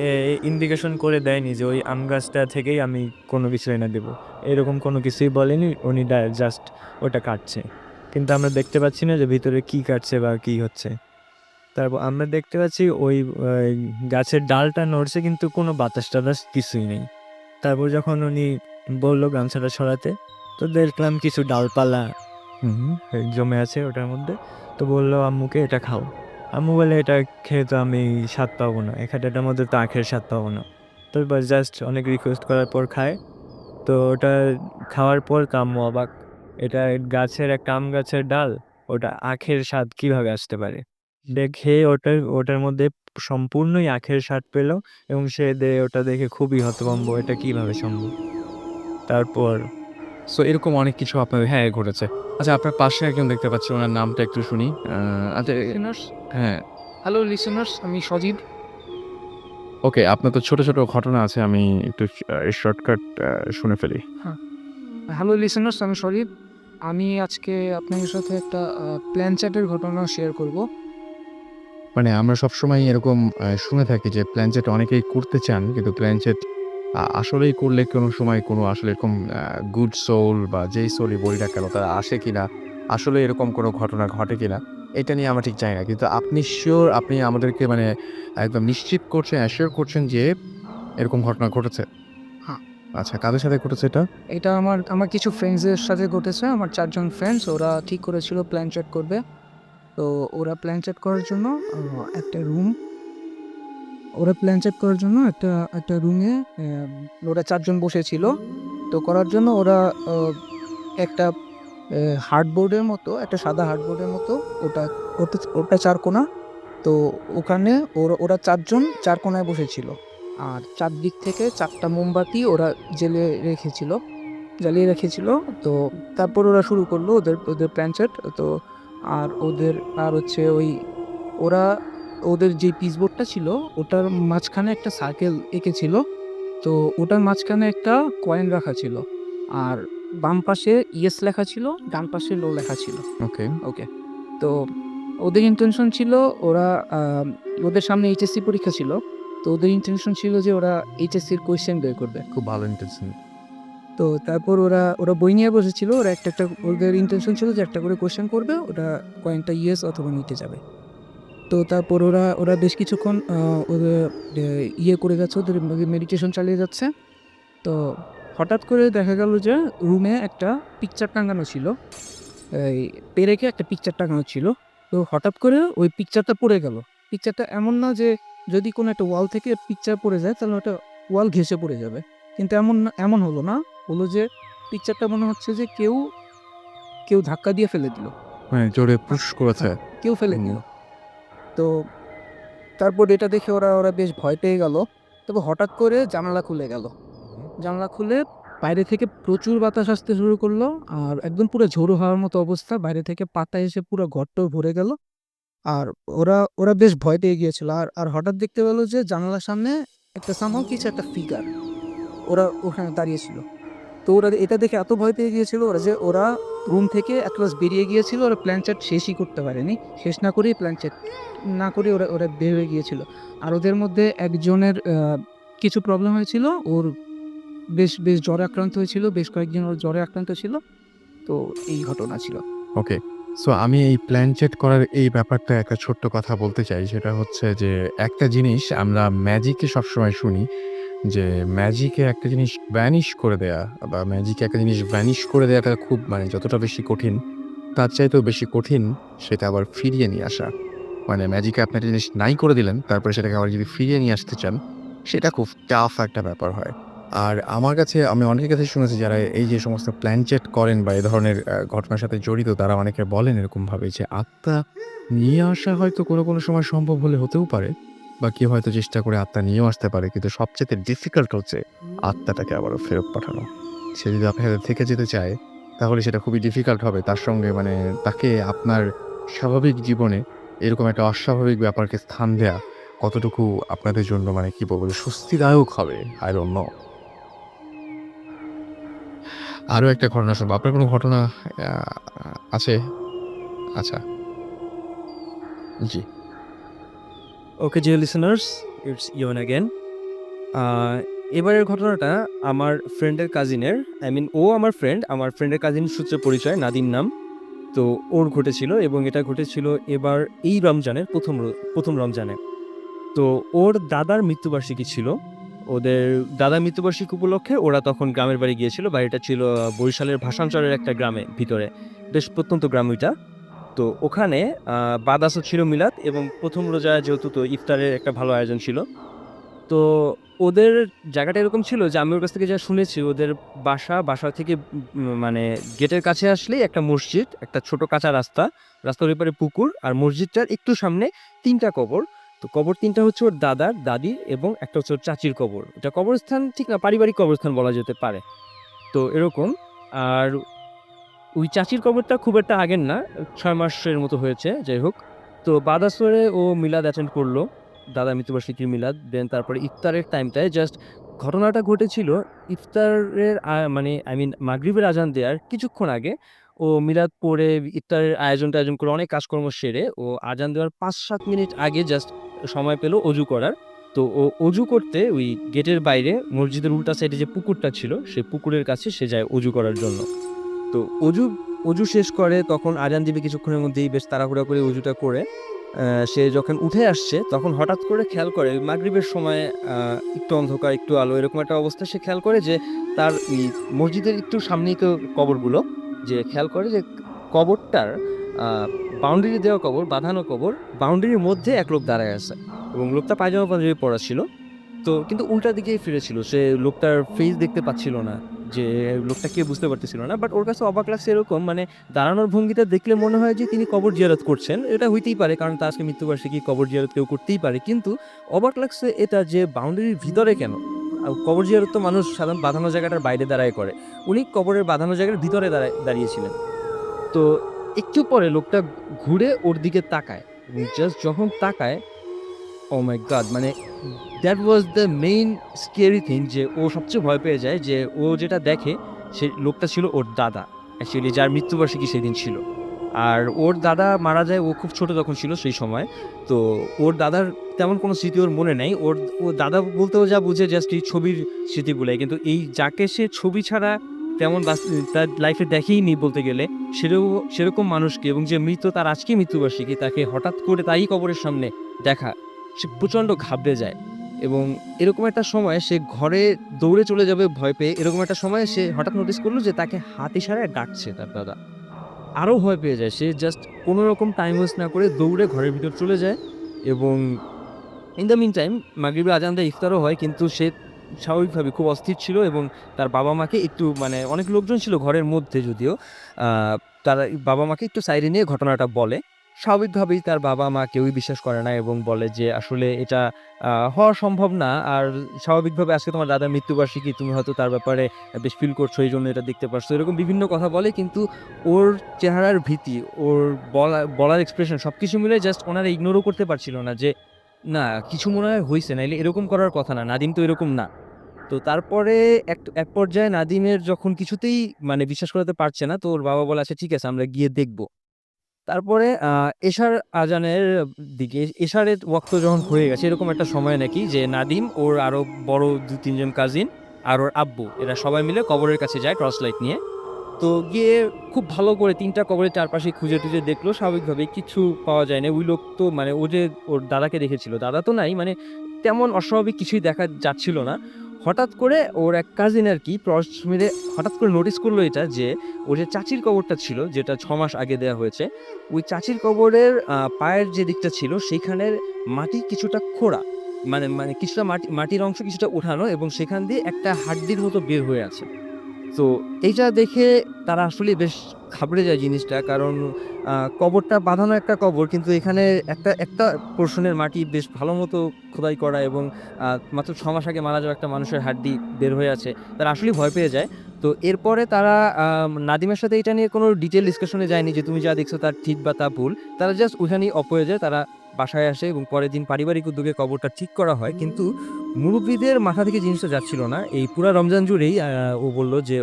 ইন্ডিকেশন করে দেয়নি যে ওই আম গাছটা থেকেই আমি কোনো কিছু এনে দেবো, এরকম কোনো কিছুই বলেনি। উনি জাস্ট ওটা কাটছে, কিন্তু আমরা দেখতে পাচ্ছি না যে ভিতরে কী কাটছে বা কী হচ্ছে। তারপর আমরা দেখতে পাচ্ছি ওই গাছের ডালটা নড়ছে, কিন্তু কোনো বাতাস টাতাস কিছুই নেই। তারপর যখন উনি বললো গামছাটা সরাতে, তো দেখলাম কিছু ডালপালা জমে আছে ওটার মধ্যে। তো বললো আম্মুকে এটা খাও। আম্মু বলে এটা খেয়ে তো আমি স্বাদ পাবো না, এটার মধ্যে তো আখের স্বাদ পাবো না। তো বাস জাস্ট অনেক রিকোয়েস্ট করার পর খায়। তো ওটা খাওয়ার পর তো আম্মু অবাক, এটা গাছের একটা আম গাছের ডাল, ওটা আখের স্বাদ কীভাবে আসতে পারে। দেখে ওটার মধ্যে সম্পূর্ণই আখের স্বাদ পেল এবং সে ওটা দেখে খুবই হতভম্ব, এটা কীভাবে সম্ভব। তারপর
সো এরকম অনেক কিছু আপনাদের ঘটেছে। আচ্ছা, আপনার পাশে একজন দেখতে পাচ্ছি, ওনার নামটা একটু শুনি। আচ্ছা।
লিসেনার্স,
হ্যাঁ,
হ্যালো লিসেনার্স, আমি সজীব।
ওকে। আপনার তো ছোট, ছোট ঘটনা আছে। আমি একটু শর্টকাট শুনে ফেলি।
হ্যালো লিসেনার্স, আমি সজীব। আমি আজকে আপনাদের সাথে একটা প্ল্যান চ্যাটের ঘটনা শেয়ার করব।
মানে আমরা সবসময় এরকম শুনে থাকি যে প্ল্যান চেট অনেকেই করতে চান, কিন্তু প্ল্যান চেট আসলেই করলে কোনো সময় কোনো আসলে এরকম গুড সোল বা যেই সোলই বলি না কেন তারা আসে কিনা, আসলে এরকম কোনো ঘটনা ঘটে কিনা এটা নিয়ে আমরা ঠিক জানি না। কিন্তু আপনি শিওর আপনি আমাদেরকে মানে একদম নিশ্চিত করছেন, অ্যাসিওর করছেন যে এরকম ঘটনা ঘটেছে?
হ্যাঁ।
আচ্ছা, কাদের সাথে ঘটেছে এটা?
এটা আমার কিছু ফ্রেন্ডসদের সাথে ঘটেছে। আমার ৪ জন ফ্রেন্ডস, ওরা ঠিক করেছিল প্ল্যান চ্যাট করবে। তো ওরা প্ল্যান চ্যাট করার জন্য একটা রুম ওরা প্ল্যান চ্যাট করার জন্য একটা রুমে ওরা ৪ জন বসেছিল। তো করার জন্য ওরা আ একটা হার্ডবোর্ডের মতো, একটা সাদা হার্ডবোর্ডের মতো, ওটা ওটা ৪ কোণা। তো ওখানে ওরা ৪ জন ৪ কোণায় বসেছিল। আর চারদিক থেকে ৪ টা মোমবাতি ওরা জ্বালিয়ে রেখেছিল। তো তারপর ওরা শুরু করলো ওদের প্ল্যান চ্যাট। তো হচ্ছে ওই ওরা ওদের যে পিচবোর্ডটা ছিল ওটার মাঝখানে একটা সার্কেল এঁকেছিল। তো ওটার মাঝখানে একটা কয়েন রাখা ছিল। আর বাম পাশে ইয়েস লেখা ছিল, ডান পাশে নো লেখা ছিল।
ওকে।
ওকে। তো ওদের ইন্টেনশন ছিল ওরা ওদের সামনে এইচএসসি পরীক্ষা ছিল। তো ওদের ইন্টেনশন ছিল যে ওরা এইচএসসির কোয়েশ্চেন বের করবে।
খুব ভালো ইন্টেনশন।
তো তারপর ওরা বই নিয়ে বসেছিল। ওরা একটা ওদের ইন্টেনশন ছিল যে একটা করে কোয়েশ্চেন করবে, ওটা কয়েনটা ইয়েস অথবা নিতে যাবে। তো তারপর ওরা বেশ কিছুক্ষণ ওদের করে যাচ্ছে, ওদের মেডিটেশন চালিয়ে যাচ্ছে। তো হঠাৎ করে দেখা গেল যে রুমে একটা পিকচার টাঙানো ছিল, এই পেরেকে একটা পিকচার টাঙানো ছিল। তো হঠাৎ করে ওই পিকচারটা পড়ে গেল। পিকচারটা এমন না যে যদি কোনো একটা ওয়াল থেকে পিকচার পড়ে যায় তাহলে ওটা ওয়াল ঘেঁষে পড়ে যাবে, কিন্তু এমন হলো না। হলো যে পিকচারটা মনে হচ্ছে যে কেউ ধাক্কা দিয়ে ফেলে দিল,
মানে জোরে পুশ করেছে।
কেউ ফেলে দিল। তো তারপর এটা দেখে ওরা বেশ ভয় পেয়ে গেল। তবে হঠাৎ করে জানালা খুলে গেল। জানালা খুলে বাইরে থেকে প্রচুর বাতাস আসতে শুরু করলো। আর একদম পুরো ঝোড়ো হাওয়ার মতো অবস্থা। বাইরে থেকে পাতা এসে পুরো ঘরটাও ভরে গেল। আর ওরা বেশ ভয় পেয়ে গিয়েছিল। আর হঠাৎ দেখতে পেল যে জানালার সামনে একটা সামহাও কিছু একটা ফিগার ওরা ওখানে দাঁড়িয়ে ছিল। তো ওরা এটা দেখে এত ভয় পেয়ে গিয়েছিল ওরা রুম থেকে এক ক্লাস বেরিয়ে গিয়েছিল। ওরা প্ল্যান চ্যাট শেষই করতে পারেনি। শেষ না করেই প্ল্যান চ্যাট না করে ওরা বের হয়ে গিয়েছিল। আর ওদের মধ্যে একজনের কিছু প্রবলেম হয়েছিল। ওর বেশ জ্বরে আক্রান্ত হয়েছিল। বেশ কয়েকজন ওর জ্বরে আক্রান্ত ছিল। তো এই ঘটনা ছিল।
ওকে। সো আমি এই প্ল্যান চেট করার এই ব্যাপারটা একটা ছোট্ট কথা বলতে চাই। সেটা হচ্ছে যে একটা জিনিস আমরা ম্যাজিকে সবসময় শুনি যে ম্যাজিকে একটা জিনিস ভ্যানিশ করে দেয়া বা ম্যাজিকে একটা জিনিস ভ্যানিশ করে দেওয়াটা খুব মানে যতটা বেশি কঠিন, তার চাইতেও বেশি কঠিন সেটা আবার ফিরিয়ে নিয়ে আসা। মানে ম্যাজিকে আপনি একটা জিনিস নাই করে দিলেন, তারপরে সেটাকে আবার যদি ফিরিয়ে নিয়ে আসতে চান, সেটা খুব টাফ একটা ব্যাপার হয়। আর আমার কাছে আমি অনেকের কাছে শুনেছি যারা এই যে সমস্ত প্ল্যান চেট করেন বা এ ধরনের ঘটনার সাথে জড়িত, তারা অনেকে বলেন এরকমভাবে যে আত্মা নিয়ে আসা হয়তো কোনো সময় সম্ভব হলে হতেও পারে বা কেউ হয়তো চেষ্টা করে আত্মা নিয়েও আসতে পারে। কিন্তু সবচাইতে ডিফিকাল্ট হচ্ছে আত্মাটাকে আবারও ফেরত পাঠানো। সে যদি আপনার সাথে থেকে যেতে চায়, তাহলে সেটা খুবই ডিফিকাল্ট হবে। তার সঙ্গে মানে তাকে আপনার স্বাভাবিক জীবনে এরকম একটা অস্বাভাবিক ব্যাপারকে স্থান দেয়া কতটুকু আপনাদের জন্য মানে কি বলবো যে স্বস্তিদায়ক হবে? I don't know. আরো একটা ঘটনা শুনবো। আপনার কোনো ঘটনা আ আছে? আচ্ছা, জি।
Okay dear listeners, it's eon again. এবারের ঘটনাটা আমার ফ্রেন্ডের কাজিনের, ও আমার ফ্রেন্ডের কাজিন সূত্রে পরিচয়, নাদিম নাম। তো ওর ঘটেছিল এবং এটা ঘটেছিল এবার এই রমজানের প্রথম রমজানে। তো ওর দাদার মৃত্যুবার্ষিকী ছিল। ওদের দাদার মৃত্যুবার্ষিকী উপলক্ষে ওরা তখন গ্রামের বাড়ি গিয়েছিল। বাড়িটা ছিল বরিশালের ভাষাঞ্চলের একটা গ্রামে ভিতরে, বেশ প্রত্যন্ত গ্রাম ওইটা। তো ওখানে বাদাসও ছিল মিলাদ এবং প্রথম রোজা যেহেতু, তো ইফতারের একটা ভালো আয়োজন ছিল। তো ওদের জায়গাটা এরকম ছিল যে আমি ওর কাছ থেকে যা শুনেছি, ওদের বাসা থেকে মানে গেটের কাছে আসলেই একটা মসজিদ, একটা ছোট কাঁচা রাস্তার ওই পারে পুকুর, আর মসজিদটার একটু সামনে 3টা কবর। তো কবর 3টা হচ্ছে ওর দাদার, দাদির এবং একটা হচ্ছে ওর চাচির কবর। এটা কবরস্থান ঠিক না, পারিবারিক কবরস্থান বলা যেতে পারে। তো এরকম। আর ওই চাচির কবরটা খুব একটা আগের না, 6 মাসের মতো হয়েছে, যাই হোক। তো বাদাসরে ও মিলাদ অ্যাটেন্ড করলো, দাদা মৃত্যুবার্ষিকীর মিলাদ। দেন তারপরে ইফতারের টাইমটায় জাস্ট ঘটনাটা ঘটেছিল ইফতারের মানে মাগরিবের আজান দেওয়ার কিছুক্ষণ আগে। ও মিলাদ পড়ে ইফতারের আয়োজন করে অনেক কাজকর্ম সেরে ও আজান দেওয়ার 5-7 মিনিট আগে জাস্ট সময় পেল অজু করার। তো ও অজু করতে ওই গেটের বাইরে মসজিদের উল্টা সাইডে যে পুকুরটা ছিল, সেই পুকুরের কাছে সে যায় অজু করার জন্য। তো অজু শেষ করে তখন আজান দিবে কিছুক্ষণের মধ্যেই, বেশ তাড়াহুড়া করে অজুটা করে সে যখন উঠে আসছে তখন হঠাৎ করে খেয়াল করে মাগরিবের সময় একটু অন্ধকার একটু আলো এরকম একটা অবস্থা, সে খেয়াল করে যে তার এই মসজিদের একটু সামনেই তো কবরগুলো, যে খেয়াল করে যে কবরটার বাউন্ডারি দেওয়া কবর, বাঁধানো কবর, বাউন্ডারির মধ্যে এক লোক দাঁড়ায় আছে এবং লোকটা পায়জামা পাঞ্জাবি পরা ছিল। তো কিন্তু উল্টা দিকেই ফিরেছিল, সে লোকটার ফেস দেখতে পাচ্ছিল না, যে লোকটা কে বুঝতে পারতেছিল না। বাট ওর কাছে অবাক লাগছে এরকম, মানে দাঁড়ানোর ভঙ্গিটা দেখলে মনে হয় যে তিনি কবর জিয়ারত করছেন, এটা হইতেই পারে কারণ তার আজকে মৃত্যুবার্ষিকী, কবর জিয়ারত কেউ করতেই পারে। কিন্তু অবাক লাগছে এটা যে বাউন্ডারির ভিতরে কেন, আর কবর জিয়ারত তো মানুষ সাধারণ বাঁধানো জায়গাটার বাইরে দাঁড়ায় করে, উনি কবরের বাঁধানো জায়গার ভিতরে দাঁড়িয়েছিলেন। তো একটু পরে লোকটা ঘুরে ওর দিকে তাকায় এবং জাস্ট যখন তাকায়, ও মাই গড, মানে that was the main scary thing, যে ও সবচেয়ে ভয় পেয়ে যায় যে ও যেটা দেখে সে লোকটা ছিল ওর দাদা, অ্যাকচুয়ালি যার মৃত্যুবার্ষিকী সেদিন ছিল। আর ওর দাদা মারা যায়, ও খুব ছোট তখন ছিল সেই সময়। তো ওর দাদার তেমন কোনো স্মৃতি ওর মনে নাই, ও দাদা বলতেও যা বুঝে জাস্ট এই ছবির স্মৃতিগুলাই, কিন্তু এই যাকে সে ছবি ছাড়া তেমন তার লাইফে দেখেইনি বলতে গেলে, সেরকম মানুষকে, এবং যে মৃত তার আজকে মৃত্যুবার্ষিকী, তাকে হঠাৎ করে তাই কবরের সামনে দেখা, সে প্রচণ্ড ঘাবড়ে যায়। এবং এরকম একটা সময় সে ঘরে দৌড়ে চলে যাবে ভয় পেয়ে, এরকম একটা সময় সে হঠাৎ নোটিস করলো যে তাকে হাত ইশারায় ডাকছে তার দাদা। আরও ভয় পেয়ে যায়, সে জাস্ট কোনো রকম টাইম ওয়েস্ট না করে দৌড়ে ঘরের ভিতর চলে যায়। এবং ইন দ্য মিন টাইম মাগরিবের আজান দিয়ে ইফতারও হয়, কিন্তু সে স্বাভাবিকভাবে খুব অস্থির ছিল এবং তার বাবা মাকে একটু, মানে অনেক লোকজন ছিল ঘরের মধ্যে যদিও, তারা বাবা মাকে একটু সাইডে নিয়ে ঘটনাটা বলে। স্বাভাবিকভাবেই তার বাবা মা কেউই বিশ্বাস করে না এবং বলে যে আসলে এটা হওয়া সম্ভব না, আর স্বাভাবিকভাবে আজকে তোমার দাদার মৃত্যুবার্ষিকী, তুমি হয়তো তার ব্যাপারে বেশ ফিল করছো, এই জন্য এটা দেখতে পারছো, এরকম বিভিন্ন কথা বলে। কিন্তু ওর চেহারার ভীতি, ওর বলার এক্সপ্রেশন সব কিছু মিলে জাস্ট ওনারা ইগনোরও করতে পারছিল না যে না, কিছু মনে হয় হইছে, নাইলে এরকম করার কথা না, নাদিম তো এরকম না। তো তারপরে এক পর্যায়ে নাদিমের যখন কিছুতেই মানে বিশ্বাস করাতে পারছে না, তো ওর বাবা বলে আচ্ছা ঠিক আছে আমরা গিয়ে দেখব। তারপরে এশার আজানের দিকে, এশারের ওয়াক্ত যখন হয়ে গেছে এরকম একটা সময় নাকি, যে নাদিম, ওর আরো বড় ২-৩ জন কাজিন আর ওর আব্বু, এরা সবাই মিলে কবরের কাছে যায় টর্চ লাইট নিয়ে। তো গিয়ে খুব ভালো করে ৩টা কবরের চারপাশে খুঁজে টুজে দেখলো, স্বাভাবিকভাবে কিছু পাওয়া যায় না। ওই লোক তো মানে ও যে ওর দাদাকে দেখেছিল, দাদা তো নাই, মানে তেমন অস্বাভাবিক কিছুই দেখা যাচ্ছিল না। হঠাৎ করে ওর এক কাজিন আর কি টর্চ মেরে হঠাৎ করে নোটিস করলো এটা, যে ওর যে চাচির কবরটা ছিল, যেটা ৬ মাস আগে দেওয়া হয়েছে, ওই চাচির কবরের পায়ের যে দিকটা ছিল সেইখানের মাটি কিছুটা খোঁড়া, মানে মানে কিছুটা মাটির অংশ কিছুটা উঠানো, এবং সেখান দিয়ে একটা হাড্ডির মতো বের হয়ে আছে। তো এইটা দেখে তারা আসলে বেশ ঘাবড়ে যায় জিনিসটা, কারণ কবরটা বাঁধানো একটা কবর, কিন্তু এখানে একটা পোর্শনের মাটি বেশ ভালো মতো খোদাই করা, এবং মাত্র ৬ মাস আগে মারা যাওয়া একটা মানুষের হাড্ডি বের হয়ে আছে। তারা আসলেই ভয় পেয়ে যায়। তো এরপরে তারা নাদিমের সাথে এটা নিয়ে কোনো ডিটেল ডিসকাশনে যায়নি যে তুমি যা দেখছো তার ঠিক বা তা ভুল। তারা জাস্ট ওইখানেই অফ হয়ে যায়। তারা বাসায় আসে এবং পরের দিন পারিবারিক উদ্যোগে কবরটা ঠিক করা হয়। কিন্তু মুরব্বিদের মাথা থেকে জিনিসটা যাচ্ছিল না। এই পুরা রমজান জুড়েই ও বলল যে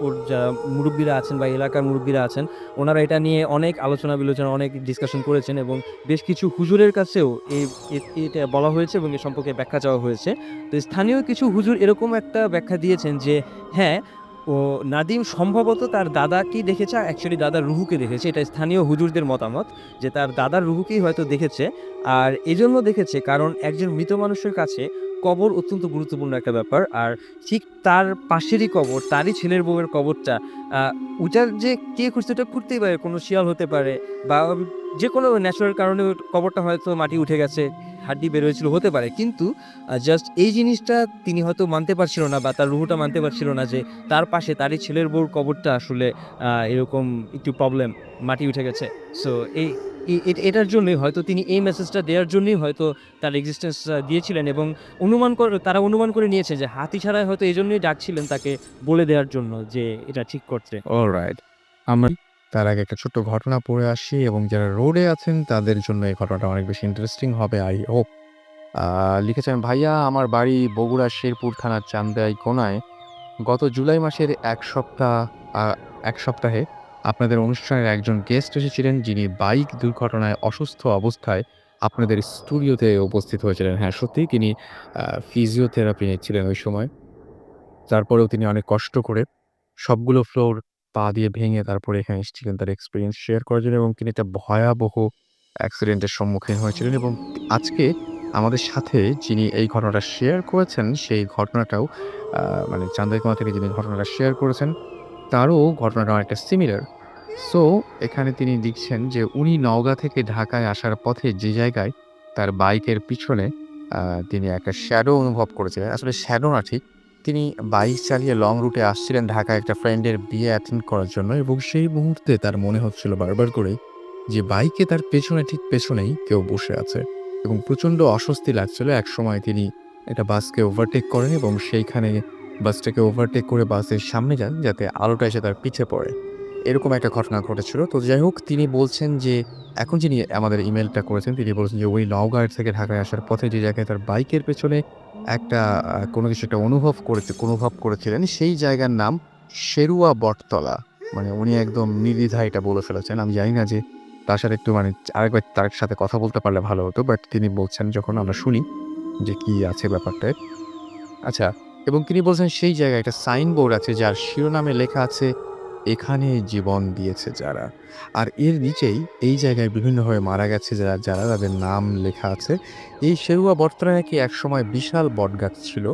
ওর যারা মুরব্বিরা আছেন বা এলাকার মুরব্বিরা আছেন, ওনারা এটা নিয়ে অনেক আলোচনা বিলোচনা, অনেক ডিসকাশন করেছেন এবং বেশ কিছু হুজুরের কাছেও এটা বলা হয়েছে এবং এ সম্পর্কে ব্যাখ্যা চাওয়া হয়েছে। তো স্থানীয় কিছু হুজুর এরকম একটা ব্যাখ্যা দিয়েছেন যে হ্যাঁ, ও নাদিম সম্ভবত তার দাদাকেই দেখেছে, অ্যাকচুয়ালি দাদার রুহুকে দেখেছে। এটা স্থানীয় হুজুরদের মতামত যে তার দাদার রুহুকেই হয়তো দেখেছে। আর এজন্য দেখেছে কারণ একজন মৃত মানুষের কাছে কবর অত্যন্ত গুরুত্বপূর্ণ একটা ব্যাপার। আর ঠিক তার পাশেরই কবর, তারই ছেলের বউয়ের কবরটা, ওটার যে কে খুঁজতে, ওটা খুঁড়তেই পারে, কোনো শিয়াল হতে পারে বা যে কোনো ন্যাচারাল কারণে ওই কবরটা হয়তো মাটি উঠে গেছে, হাড্ডি বের হয়েছিল, হতে পারে। কিন্তু জাস্ট এই জিনিসটা তিনি হয়তো মানতে পারছিল না বা তার রুহুটা মানতে পারছিল না যে তার পাশে তারই ছেলের বউর কবরটা আসলে এরকম একটু প্রবলেম, মাটি উঠে গেছে। সো এটার জন্যই হয়তো তিনি এই মেসেজটা দেওয়ার জন্যই হয়তো তার এক্সিস্টেন্স দিয়েছিলেন, এবং তারা অনুমান করে নিয়েছে যে হাতি ছাড়াই হয়তো এই জন্যই ডাকছিলেন তাকে বলে দেওয়ার জন্য যে এটা ঠিক করতে।
অলরাইট। আমরা তার আগে একটা ছোট্ট ঘটনা পড়ে আসি এবং যারা রোডে আছেন তাদের জন্য এই ঘটনাটা অনেক বেশি ইন্টারেস্টিং হবে, আই হোপ। লিখেছেন, ভাইয়া আমার বাড়ি বগুড়া শেরপুর থানার চান্দাই কোনায়। গত জুলাই মাসের এক সপ্তাহে আপনাদের অনুষ্ঠানের একজন গেস্ট এসেছিলেন যিনি বাইক দুর্ঘটনায় অসুস্থ অবস্থায় আপনাদের স্টুডিওতে উপস্থিত হয়েছিলেন। হ্যাঁ, সত্যিই তিনি ফিজিওথেরাপি নিচ্ছিলেন ওই সময়। তারপরেও তিনি অনেক কষ্ট করে সবগুলো ফ্লোর পা দিয়ে ভেঙে তারপরে এখানে এসেছিলেন তার এক্সপেরিয়েন্স শেয়ার করার জন্য এবং তিনি একটা ভয়াবহ অ্যাক্সিডেন্টের সম্মুখীন হয়েছিলেন এবং আজকে আমাদের সাথে যিনি এই ঘটনাটা শেয়ার করেছেন, সেই ঘটনাটাও মানে চান্দাইকোনা থেকে যিনি ঘটনাটা শেয়ার করেছেন, তারও ঘটনাটা অনেকটা সিমিলার। সো এখানে তিনি লিখছেন যে উনি নওগাঁ থেকে ঢাকায় আসার পথে যে জায়গায় তার বাইকের পিছনে তিনি একটা শ্যাডো অনুভব করেছিলেন। আসলে শ্যাডো না ঠিক। তিনি বাইক চালিয়ে লং রুটে আসছিলেন ঢাকায় একটা ফ্রেন্ডের বিয়ে অ্যাটেন্ড করার জন্য এবং সেই মুহূর্তে তার মনে হচ্ছিল বারবার করে যে বাইকে তার পেছনে ঠিক পেছনেই কেউ বসে আছে এবং প্রচণ্ড অস্বস্তি লাগছিল। একসময় তিনি একটা বাসকে ওভারটেক করেন এবং সেইখানে বাসটাকে ওভারটেক করে বাসের সামনে যান যাতে আলোটা এসে তার পিছে পড়ে। এরকম একটা ঘটনা ঘটেছিল। তো যাই হোক তিনি বলছেন যে এখন যিনি আমাদের ইমেইলটা করেছেন তিনি বলছেন যে ওই নওগাঁ থেকে ঢাকায় আসার পথে যে জায়গায় তার বাইকের পেছনে একটা কোনো কিছু একটা অনুভব করেছিলেন সেই জায়গার নাম শেরুয়া বটতলা। মানে উনি একদম নির্দ্বিধায় এটা বলে ফেলেছেন। আমি জানি না যে তার সাথে একটু মানে আরেকবার তার সাথে কথা বলতে পারলে ভালো হতো। বাট তিনি বলছেন যখন আমরা শুনি যে কি আছে ব্যাপারটায়। আচ্ছা, এবং তিনি বলছেন সেই জায়গায় একটা সাইনবোর্ড আছে যার শিরোনামে লেখা আছে, "এখানে জীবন দিয়েছে যারা।" আর এর নিচেই এই জায়গায় বিভিন্নভাবে মারা গেছে যারা তাদের নাম লেখা আছে। এই শেরুয়া বটতলায় নাকি একসময় বিশাল বটগাছ ছিল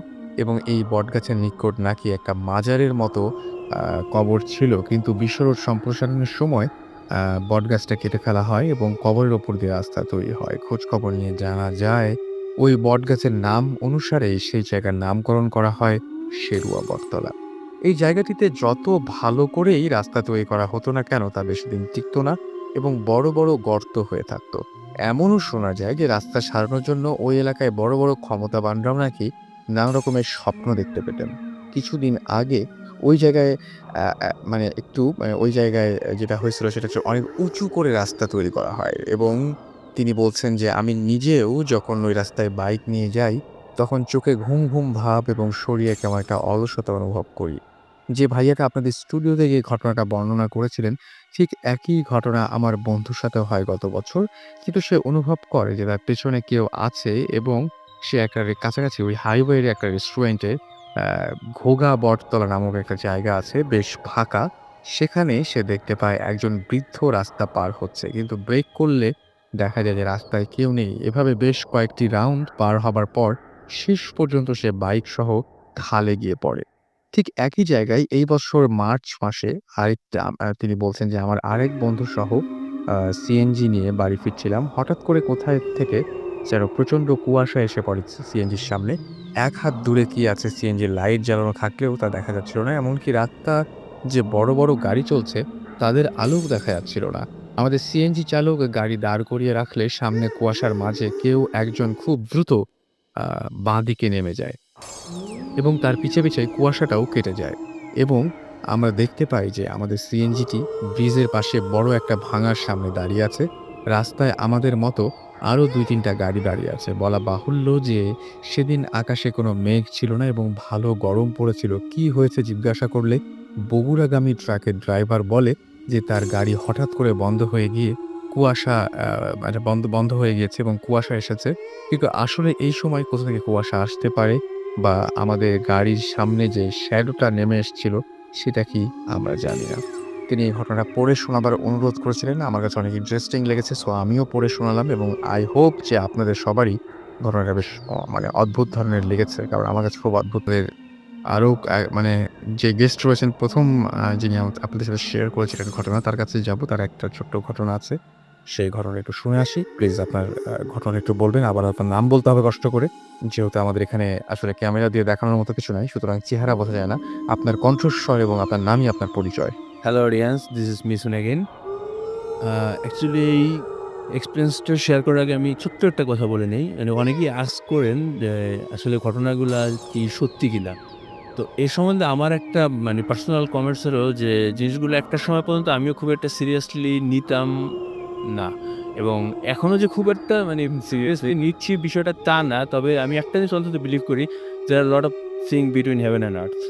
এবং এই বটগাছের নিকট নাকি একটা মাজারের মতো কবর ছিল। কিন্তু বিশ্ব রোড সম্প্রসারণের সময় বটগাছটা কেটে ফেলা হয় এবং কবরের ওপর দিয়ে রাস্তা তৈরি হয়। খোঁজ খবর নিয়ে জানা যায় ওই বটগাছের নাম অনুসারেই সেই জায়গার নামকরণ করা হয় শেরুয়া বটতলা। এই জায়গাটিতে যত ভালো করেই রাস্তা তৈরি করা হতো না কেন তা বেশিদিন টিকতো না এবং বড় বড় গর্ত হয়ে থাকতো। এমনও শোনা যায় যে রাস্তা সারানোর জন্য ওই এলাকায় বড় বড় ক্ষমতাবানরাও নাকি নানা রকমের স্বপ্ন দেখতে পেতেন। কিছুদিন আগে ওই জায়গায় মানে একটু ওই জায়গায় যেটা হয়েছিল সেটা হচ্ছে অনেক উঁচু করে রাস্তা তৈরি করা হয় এবং তিনি বলছেন যে আমি নিজেও যখন ওই রাস্তায় বাইক নিয়ে যাই তখন চোখে ঘুম ঘুম ভাব এবং শরীরে কেমন একটা অলসতা অনুভব করি। যে ভাইয়াটা আপনাদের স্টুডিওতে গিয়ে ঘটনাটা বর্ণনা করেছিলেন ঠিক একই ঘটনা আমার বন্ধুর সাথেও হয় গত বছর। কিন্তু সে অনুভব করে যে তার পেছনে কেউ আছে এবং সে একটা কাছাকাছি ওই হাইওয়ের একটা রেস্টুরেন্টে ঘোগা বটতলা নামক একটা জায়গা আছে বেশ ফাঁকা। সেখানে সে দেখতে পায় একজন বৃদ্ধ রাস্তা পার হচ্ছে কিন্তু ব্রেক করলে দেখা যায় যে রাস্তায় কেউ নেই। এভাবে বেশ কয়েকটি রাউন্ড পার হবার পর শেষ পর্যন্ত সে বাইক সহ খালে গিয়ে পড়ে। ঠিক একই জায়গায় এই বছর মার্চ মাসে আরেকটা তিনি বলছেন যে আমার আরেক বন্ধুসহ সিএনজি নিয়ে বাড়ি ফিরছিলাম। হঠাৎ করে কোথায় থেকে যেন প্রচণ্ড কুয়াশা এসে পড়ে সিএনজির সামনে। এক হাত দূরে কি আছে সিএনজির লাইট জ্বালানো থাকলেও তা দেখা যাচ্ছিল না। এমনকি রাস্তা যে বড় বড় গাড়ি চলছে তাদের আলোও দেখা যাচ্ছিল না। আমাদের সিএনজি চালক গাড়ি দাঁড় করিয়ে রাখলে সামনে কুয়াশার মাঝে কেউ একজন খুব দ্রুত বাঁদিকে নেমে যায় এবং তার পিছে পিছে কুয়াশাটাও কেটে যায় এবং আমরা দেখতে পাই যে আমাদের সিএনজিটি ব্রিজের পাশে বড় একটা ভাঙার সামনে দাঁড়িয়ে আছে। রাস্তায় আমাদের মতো আরও ২-৩টা গাড়ি দাঁড়িয়ে আছে। বলা বাহুল্য যে সেদিন আকাশে কোনো মেঘ ছিল না এবং ভালো গরম পড়েছিল। কি হয়েছে জিজ্ঞাসা করলে বগুড়াগামী ট্রাকের ড্রাইভার বলে যে তার গাড়ি হঠাৎ করে বন্ধ হয়ে গিয়ে কুয়াশা মানে বন্ধ হয়ে গিয়েছে এবং কুয়াশা এসেছে। কিন্তু আসলে এই সময় কোথা থেকে কুয়াশা আসতে পারে বা আমাদের গাড়ির সামনে যে শ্যাডোটা নেমে এসেছিল সেটা কি আমরা জানি না। তিনি এই ঘটনাটা পড়ে শোনাবার অনুরোধ করেছিলেন। আমার কাছে অনেক ইন্টারেস্টিং লেগেছে। সো আমিও পড়ে শোনালাম এবং আই হোপ যে আপনাদের সবারই ঘটনাটা বেশ মানে অদ্ভুত ধরনের লেগেছে। কারণ আমার কাছে খুব অদ্ভুত আরও মানে যে গেস্ট রয়েছেন ১ম যিনি আপনাদের সাথে শেয়ার করেছিলেন ঘটনা তার কাছে যাব। তার একটা ছোট্ট ঘটনা আছে। সেই ঘটনা একটু শুনে আসি। প্লিজ আপনার ঘটনা একটু বলবেন। আবার আপনার নাম বলতে হবে কষ্ট করে। যেহেতু আমাদের এখানে আসলে ক্যামেরা দিয়ে দেখানোর মতো কিছু নাই। সুতরাং চেহারা বোঝা যায় না। আপনার কণ্ঠস্বর এবং আপনার নামই আপনার পরিচয়।
Hello audience, this is Mithun again. Actually এই এক্সপিরিয়েন্সটা শেয়ার করার আগে আমি ছোট্ট একটা কথা বলে নেই। মানে অনেকেই আস্ক করেন যে আসলে ঘটনাগুলা কি সত্যি কিনা। তো এ সম্বন্ধে আমার একটা মানে পার্সোনাল কমেন্টস হলো যে জিনিসগুলো একটা সময় পর্যন্ত আমিও খুব একটা সিরিয়াসলি নিতাম না এবং এখনও যে খুব একটা মানে সিরিয়াসলি নিচ্ছি বিষয়টা তা না। তবে আমি একটা জিনিস অন্তত বিলিভ করি there are lot of thing between heaven and earth.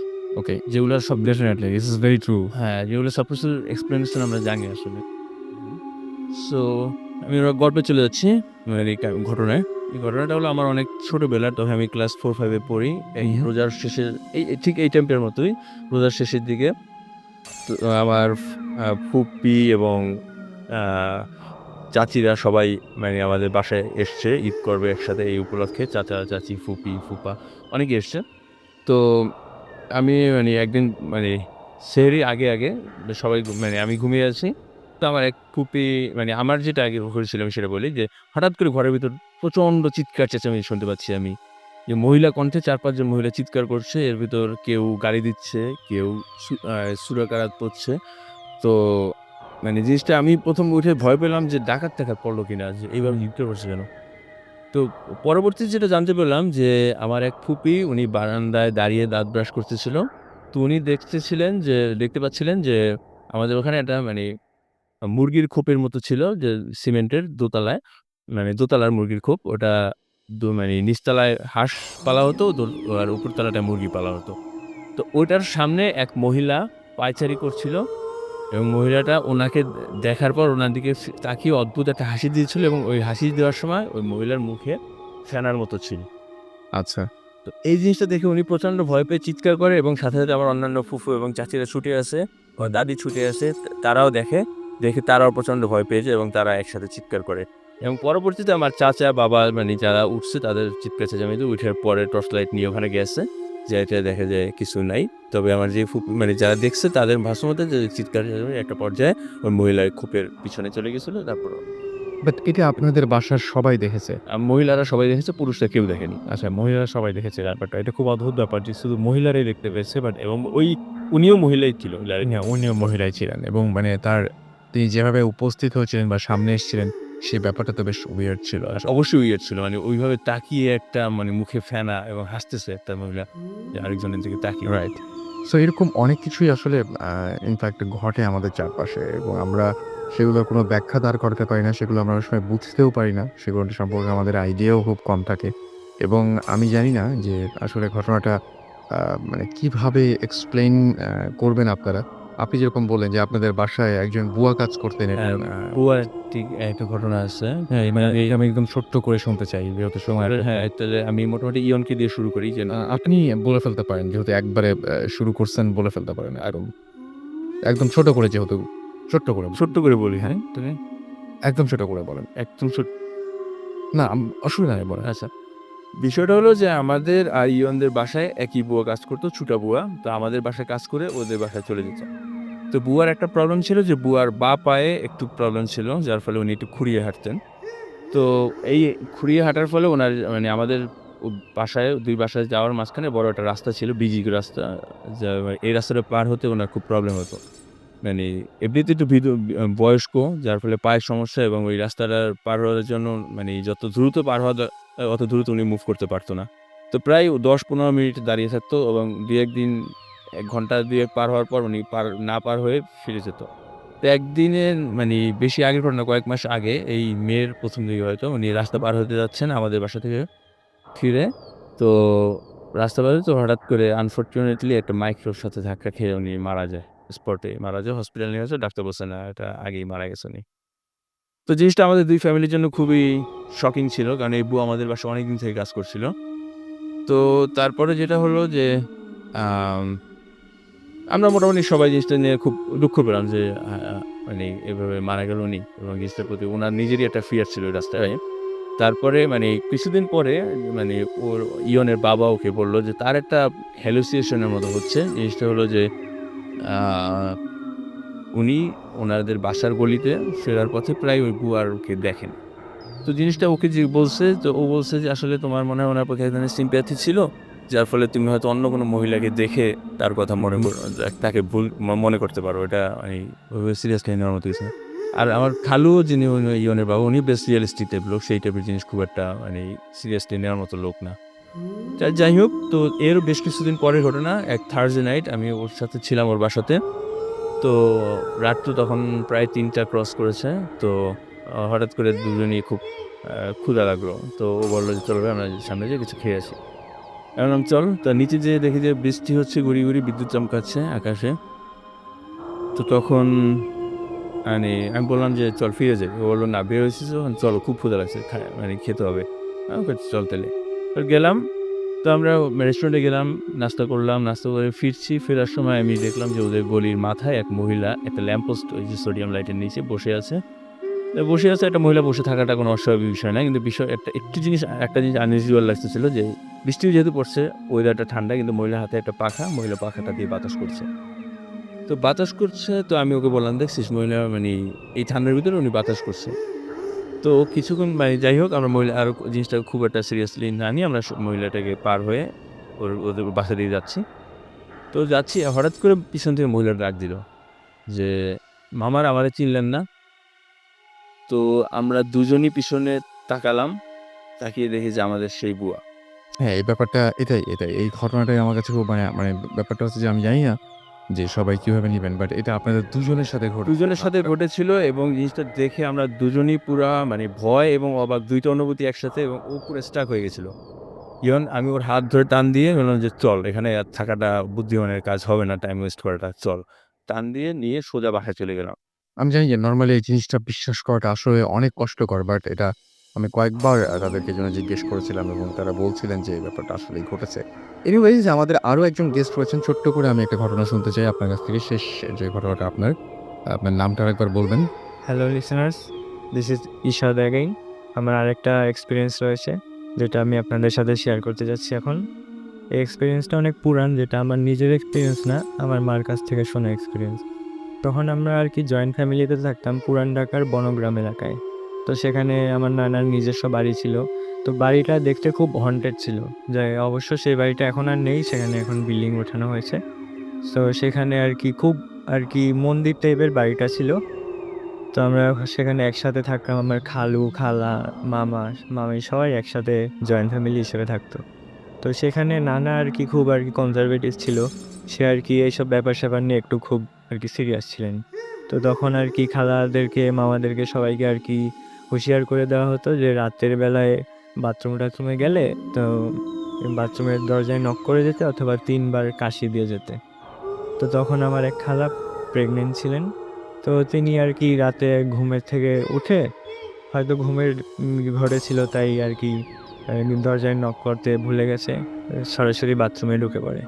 Okay, যেগুলো সব
definitely this is very true.
হ্যাঁ, যেগুলো সব কিছুর এক্সপ্লেনেশন আমরা জানি আসলে। সো আমি ওরা গল্পে চলে যাচ্ছি মানে এই ঘটনায়। এই ঘটনাটা হলো আমার অনেক ছোটোবেলার, তখন আমি ক্লাস 4-5 পড়ি। এই রোজার শেষের ঠিক এই টাইমটার মতোই রোজার শেষের দিকে তো আমার ফুপি এবং চাচিরা সবাই মানে আমাদের বাসায় এসছে, ঈদ করবে একসাথে এই উপলক্ষে। চাচা, চাচি, ফুপি, ফুপা অনেকে এসছে। তো আমি মানে একদিন মানে সেহরির আগে সবাই মানে আমি ঘুমিয়ে আছি। তো আমার এক ফুপি মানে আমার যেটা আগে হয়েছিল আমি সেটা বলি যে, হঠাৎ করে ঘরের ভিতর প্রচণ্ড চিৎকার চেঁচামেচি শুনতে পাচ্ছি আমি। যে মহিলা কণ্ঠে ৪-৫ জন মহিলা চিৎকার করছে। এর ভিতর কেউ গালি দিচ্ছে, কেউ সুরাকারাত পড়ছে। তো মানে জিনিসটা আমি ১ম উঠে ভয় পেলাম যে ডাকাত-টাকাত পড়লো কিনা? যে এইভাবে চিৎকার করছে কেন? তো পরবর্তীতে যেটা জানতে পারলাম যে আমার এক ফুপি উনি বারান্দায় দাঁড়িয়ে দাঁত ব্রাশ করতেছিল। তো উনি দেখতে পাচ্ছিলেন যে আমাদের ওখানে একটা মানে মুরগির খোপের মতো ছিল যে সিমেন্টের দোতলায়, মানে দোতলার মুরগির খোপ। ওটা মানে নিচতলায় হাঁস পালা হতো, আর উপর তলাটায় মুরগি পালা হতো। তো ওইটার সামনে এক মহিলা পায়চারি করছিল এবং মহিলাটা ওনাকে দেখার পর ওনার দিকে তাকিয়ে অদ্ভুত একটা হাসি দিয়েছিল এবং ওই হাসি দেওয়ার সময় ওই মহিলার মুখে ফেনার মতো ছিল।
আচ্ছা।
তো এই জিনিসটা দেখে উনি প্রচণ্ড ভয় পেয়ে চিৎকার করে এবং সাথে আমার অন্যান্য ফুফু এবং চাচিরা ছুটে আসে, ও দাদি ছুটে আসে। তারাও দেখে তারাও প্রচণ্ড ভয় পেয়েছে এবং তারা একসাথে চিৎকার করে। এবং পরবর্তীতে আমার চাচা, বাবা মানে যারা উঠছে তাদের চিৎকার চেঁচামেচি উঠার পরে টর্চ লাইট নিয়ে ওখানে গেছে। যেয়ে দেখা যায় কিছু নাই। তবে আমার যে ফুপি মানে যারা দেখছে তাদের ভাষ্যমতে যে চিৎকার চেঁচামেচি একটা পর্যায়ে ওই মহিলার খোপের পিছনে চলে গেছিল। তারপর
বাট এটা আপনাদের বাসার সবাই দেখেছে?
মহিলারা সবাই দেখেছে, পুরুষরা কেউ দেখেনি।
আচ্ছা, মহিলারা সবাই দেখেছে ব্যাপারটা। এটা খুব অদ্ভুত ব্যাপার যে শুধু মহিলারাই দেখতে পেয়েছে বাট এবং
উনিও মহিলাই ছিল।
হ্যাঁ, উনিও মহিলাই ছিলেন এবং মানে তিনি যেভাবে উপস্থিত হয়েছিলেন বা সামনে এসেছিলেন সেই ব্যাপারটা তো বেশ উইয়ার্ড ছিল।
অবশ্যই উইয়ার্ড ছিল। মানে ওইভাবে তাকিয়ে একটা মানে মুখে ফেনা এবং হাসতেছে একটা মহিলা যে আরেকজনের দিকে তাকিয়ে।
রাইট। সো এরকম অনেক কিছুই আসলে ইনফ্যাক্ট ঘটে আমাদের চারপাশে এবং আমরা সেগুলোর কোনো ব্যাখ্যা দাঁড় করাতে পারি না। সেগুলো আমরা অনেক সময় বুঝতেও পারি না। সেগুলো সম্পর্কে আমাদের আইডিয়াও খুব কম থাকে এবং আমি জানি না যে আসলে ঘটনাটা মানে কিভাবে এক্সপ্লেইন করবেন আপনারা। আপনি যেরকম বললেন যে আপনাদের বাসায় একজন বুয়া কাজ করতেন
হ্যাঁ,
এবং
বুয়ার ঠিক একটা ঘটনা আছে।
হ্যাঁ, মানে এটা আমি একদম ছোট্ট করে শুনতে চাই যেহেতু সময়
হ্যাঁ, তাহলে আমি মোটামুটি ইয়নকে দিয়ে শুরু করি যে
আপনি বলে ফেলতে পারেন যেহেতু একবারে শুরু করছেন বলে ফেলতে পারেন। একদম ছোট করে যেহেতু ছোট্ট করে
ছোট্ট করে বলি। হ্যাঁ, তুমি
একদম ছোট করে বলেন।
একদম
না অসুবিধা নেই বলেন।
আচ্ছা। বিষয়টা হলো যে আমাদের আর ইয়নদের বাসায় একই বুয়া কাজ করতো, ছুটা বুয়া। তো আমাদের বাসায় কাজ করে ওদের বাসায় চলে যেত। তো বুয়ার একটা প্রবলেম ছিল যে বুয়ার বাঁ পায়ে একটু প্রবলেম ছিল, যার ফলে উনি একটু খুঁড়িয়ে হাঁটতেন। তো এই খুঁড়িয়ে হাঁটার ফলে ওনার মানে আমাদের বাসায় ২ বাসায় যাওয়ার মাঝখানে বড় একটা রাস্তা ছিল, বিজি রাস্তা। এই রাস্তাটা পার হতে ওনার খুব প্রবলেম হতো। মানে এমনিতে একটু বয়স্ক, যার ফলে পায়ের সমস্যা এবং ওই রাস্তাটা পার হওয়ার জন্য মানে যত দ্রুত পার হওয়া অত দ্রুত উনি মুভ করতে পারতো না। তো প্রায় ১০-১৫ মিনিট দাঁড়িয়ে থাকতো এবং ২-১ দিন ১ ঘন্টা ২-১ পার হওয়ার পর উনি পার হয়ে ফিরে যেত। তো একদিনের মানে বেশি আগের ঘটনা, কয়েক মাস আগে এই মের ১ম দিকে হয়তো উনি রাস্তা পার হতে যাচ্ছেন আমাদের বাসা থেকে ফিরে। তো রাস্তা পার হতে হঠাৎ করে আনফরচুনেটলি একটা মাইক্রোর সাথে ধাক্কা খেয়ে উনি মারা যায়। স্পটে মারা যায়। হসপিটালে নিয়ে গেছে। ডাক্তার বলছে, "না, এটা আগেই মারা গেছে উনি।" তো জিনিসটা আমাদের ২ ফ্যামিলির জন্য খুবই শকিং ছিল। কারণ এই বুয়া আমাদের বাসায় অনেকদিন থেকে কাজ করছিল। তো তারপরে যেটা হলো যে আম আমরা মোটামুটি সবাই জিনিসটা নিয়ে খুব দুঃখ পেলাম যে মানে এভাবে মারা গেল উনি এবং জিনিসটার প্রতি উনার নিজেরই একটা ফিয়ার ছিল এই রাস্তায়। তারপরে মানে কিছুদিন পরে মানে ওর ইয়নের বাবা ওকে বলল যে তার একটা হ্যালুসিনেশন এর মতো হচ্ছে। জিনিসটা হলো যে আ উনি ওনাদের বাসার গলিতে ফেরার পথে প্রায় ওই বুয়ারকে দেখেন। তো জিনিসটা ওকে যে বলছে, তো ও বলছে যে আসলে তোমার মনে হয় ওনার প্রতি এক ধরনের সিম্প্যাথি ছিল। যার ফলে তুমি হয়তো অন্য কোনো মহিলাকে দেখে তার কথা তাকে ভুল মনে করতে পারো। এটা মানে ওইভাবে সিরিয়াসলি নেওয়ার মতো কিছু না। আর আমার খালুও যিনি ইয়নের বাবা, উনি বেশ রিয়ালিস্টিক টাইপ লোক। সেই টাইপের জিনিস খুব একটা মানে সিরিয়াসলি নেওয়ার মতো লোক না। যাই হোক, তো এর বেশ কিছুদিন পরের ঘটনা, এক থার্সডে নাইট আমি ওর সাথে ছিলাম ওর বাসাতে। তো রাত তো তখন প্রায় ৩টা ক্রস করেছে। তো হঠাৎ করে দুজনেই খুব ক্ষুধা লাগলো। তো ও বলল যে, "চলো ভাই আমরা সামনে যেয়ে কিছু খেয়ে আসি।" আমি বললাম, "চল।" তো নিচে যেয়ে দেখি যে বৃষ্টি হচ্ছে, গুঁড়ি বিদ্যুৎ চমকাচ্ছে আকাশে। তো তখন মানে আমি বললাম যে, "চল ফিরে যাই।" ও বলল, "না, বের হয়েছিস যখন চলো, খুব ক্ষুধা লাগছে, মানে খেতে হবে।" আমি বলছি, "চল তাহলে।" তো গেলাম। তো আমরা রেস্টুরেন্টে গেলাম, নাস্তা করলাম, নাস্তা করে ফিরছি। ফেরার সময় আমি দেখলাম যে ওদের গলির মাথায় এক মহিলা একটা ল্যাম্পপোস্ট, ওই যে সোডিয়াম লাইটের নিচে বসে আছে। তো বসে আছে, একটা মহিলা বসে থাকাটা কোনো অস্বাভাবিক বিষয় না। কিন্তু বিষয় একটা জিনিস আনইউজুয়াল লাগতেছিল যে বৃষ্টি যেহেতু পড়ছে, ওয়েদারটা ঠান্ডা, কিন্তু মহিলার হাতে একটা পাখা, মহিলা পাখাটা দিয়ে বাতাস করছে। তো বাতাস করছে, তো আমি ওকে বললাম, "দেখছিস মহিলা মানে এই ঠান্ডার ভিতরে উনি বাতাস করছে।" তো কিছুক্ষণ মানে যাই হোক, আমরা আরও জিনিসটা খুব একটা সিরিয়াসলি না নিয়ে আমরা মহিলাটাকে পার হয়ে ওদের বাসা দিয়ে যাচ্ছি। তো যাচ্ছি, হঠাৎ করে পিছন থেকে মহিলাটা ডাক দিল যে, "মামারা আমারে চিনলেন না?" তো আমরা দুজনই পিছনে তাকালাম, তাকিয়ে দেখি যে আমাদের সেই বুয়া।
হ্যাঁ, এই ব্যাপারটা এটাই। এই ঘটনাটাই আমার কাছে খুব মানে ব্যাপারটা হচ্ছে যে আমি জানি না যে সবাই কিভাবে নিবেন। বাট এটা আপনাদের দুজনের সাথে ঘটেছে।
দুজনের সাথে ঘটেছিল এবং জিনিসটা দেখে আমরা দুজনই পুরা মানে ভয় এবং অবাক ২ টা অনুভূতি একসাথে, এবং ও পুরো স্টাক হয়ে গেছিল। ইভেন আমি ওর হাত ধরে টান দিয়ে বললাম যে, "চল, এখানে আর থাকাটা বুদ্ধিমানের কাজ হবে না, টাইম ওয়েস্ট করাটা, চল।" টান দিয়ে নিয়ে সোজা বাসায় চলে গেলাম।
আমি জানি যে নরমালি এই জিনিসটা বিশ্বাস করাটা আসলে অনেক কষ্টকর। বাট এটা আমি কয়েকবার তাদেরকে এজন্য জিজ্ঞেস করেছিলাম এবং তারা বলছিলেন যে এই ব্যাপারটা আসলেই ঘটেছে। এনিওয়েজ আমাদের আরো একজন গেস্ট রয়েছেন। ছোট্ট করে আমি একটা ঘটনা শুনতে চাই আপনার কাছ থেকে। শেষ যে ঘটনাটা আপনার। আপনার নামটা আরেকবার বলবেন?
Hello listeners, this is Ishad again. আমার আরেকটা এক্সপিরিয়েন্স রয়েছে যেটা আমি আপনাদের সাথে শেয়ার করতে যাচ্ছি এখন। এই এক্সপিরিয়েন্সটা অনেক পুরান, যেটা আমার নিজের এক্সপিরিয়েন্স না, আমার মার কাছ থেকে শোনা এক্সপিরিয়েন্স। তখন আমরা আর কি জয়েন্ট ফ্যামিলিতে থাকতাম পুরান ঢাকার বনগ্রাম এলাকায়। তো সেখানে আমার নানার নিজস্ব বাড়ি ছিল। তো বাড়িটা দেখতে খুব হন্টেড ছিল। যে অবশ্য সেই বাড়িটা এখন আর নেই, সেখানে এখন বিল্ডিং ওঠানো হয়েছে। তো সেখানে আর কি খুব আর কি মন্দির টাইপের বাড়িটা ছিল। তো আমরা সেখানে একসাথে থাকতাম, আমার খালু, খালা, মামা, মামি সবাই একসাথে জয়েন্ট ফ্যামিলি হিসেবে থাকতো। তো সেখানে নানা আর কি খুব আর কি কনজারভেটিভ ছিল। সে আর কি এইসব ব্যাপার-স্যাপার নিয়ে একটু খুব আর কি সিরিয়াস ছিলেন। তো তখন আর কি খালাদেরকে, মামাদেরকে সবাইকে আর কি হুঁশিয়ার করে দেওয়া হতো যে রাতের বেলায় বাথরুমে গেলে তো বাথরুমের দরজায় নক করে যেতে অথবা ৩ বার কাশি দিয়ে যেতে। তো তখন আমার এক খালা প্রেগনেন্ট ছিলেন। তো তিনি আর কি রাতে ঘুমের থেকে উঠে হয়তো ঘুমের ঘরে ছিল, তাই আর কি দরজায় নক করতে ভুলে গেছে। সরাসরি বাথরুমে ঢুকে পড়ে।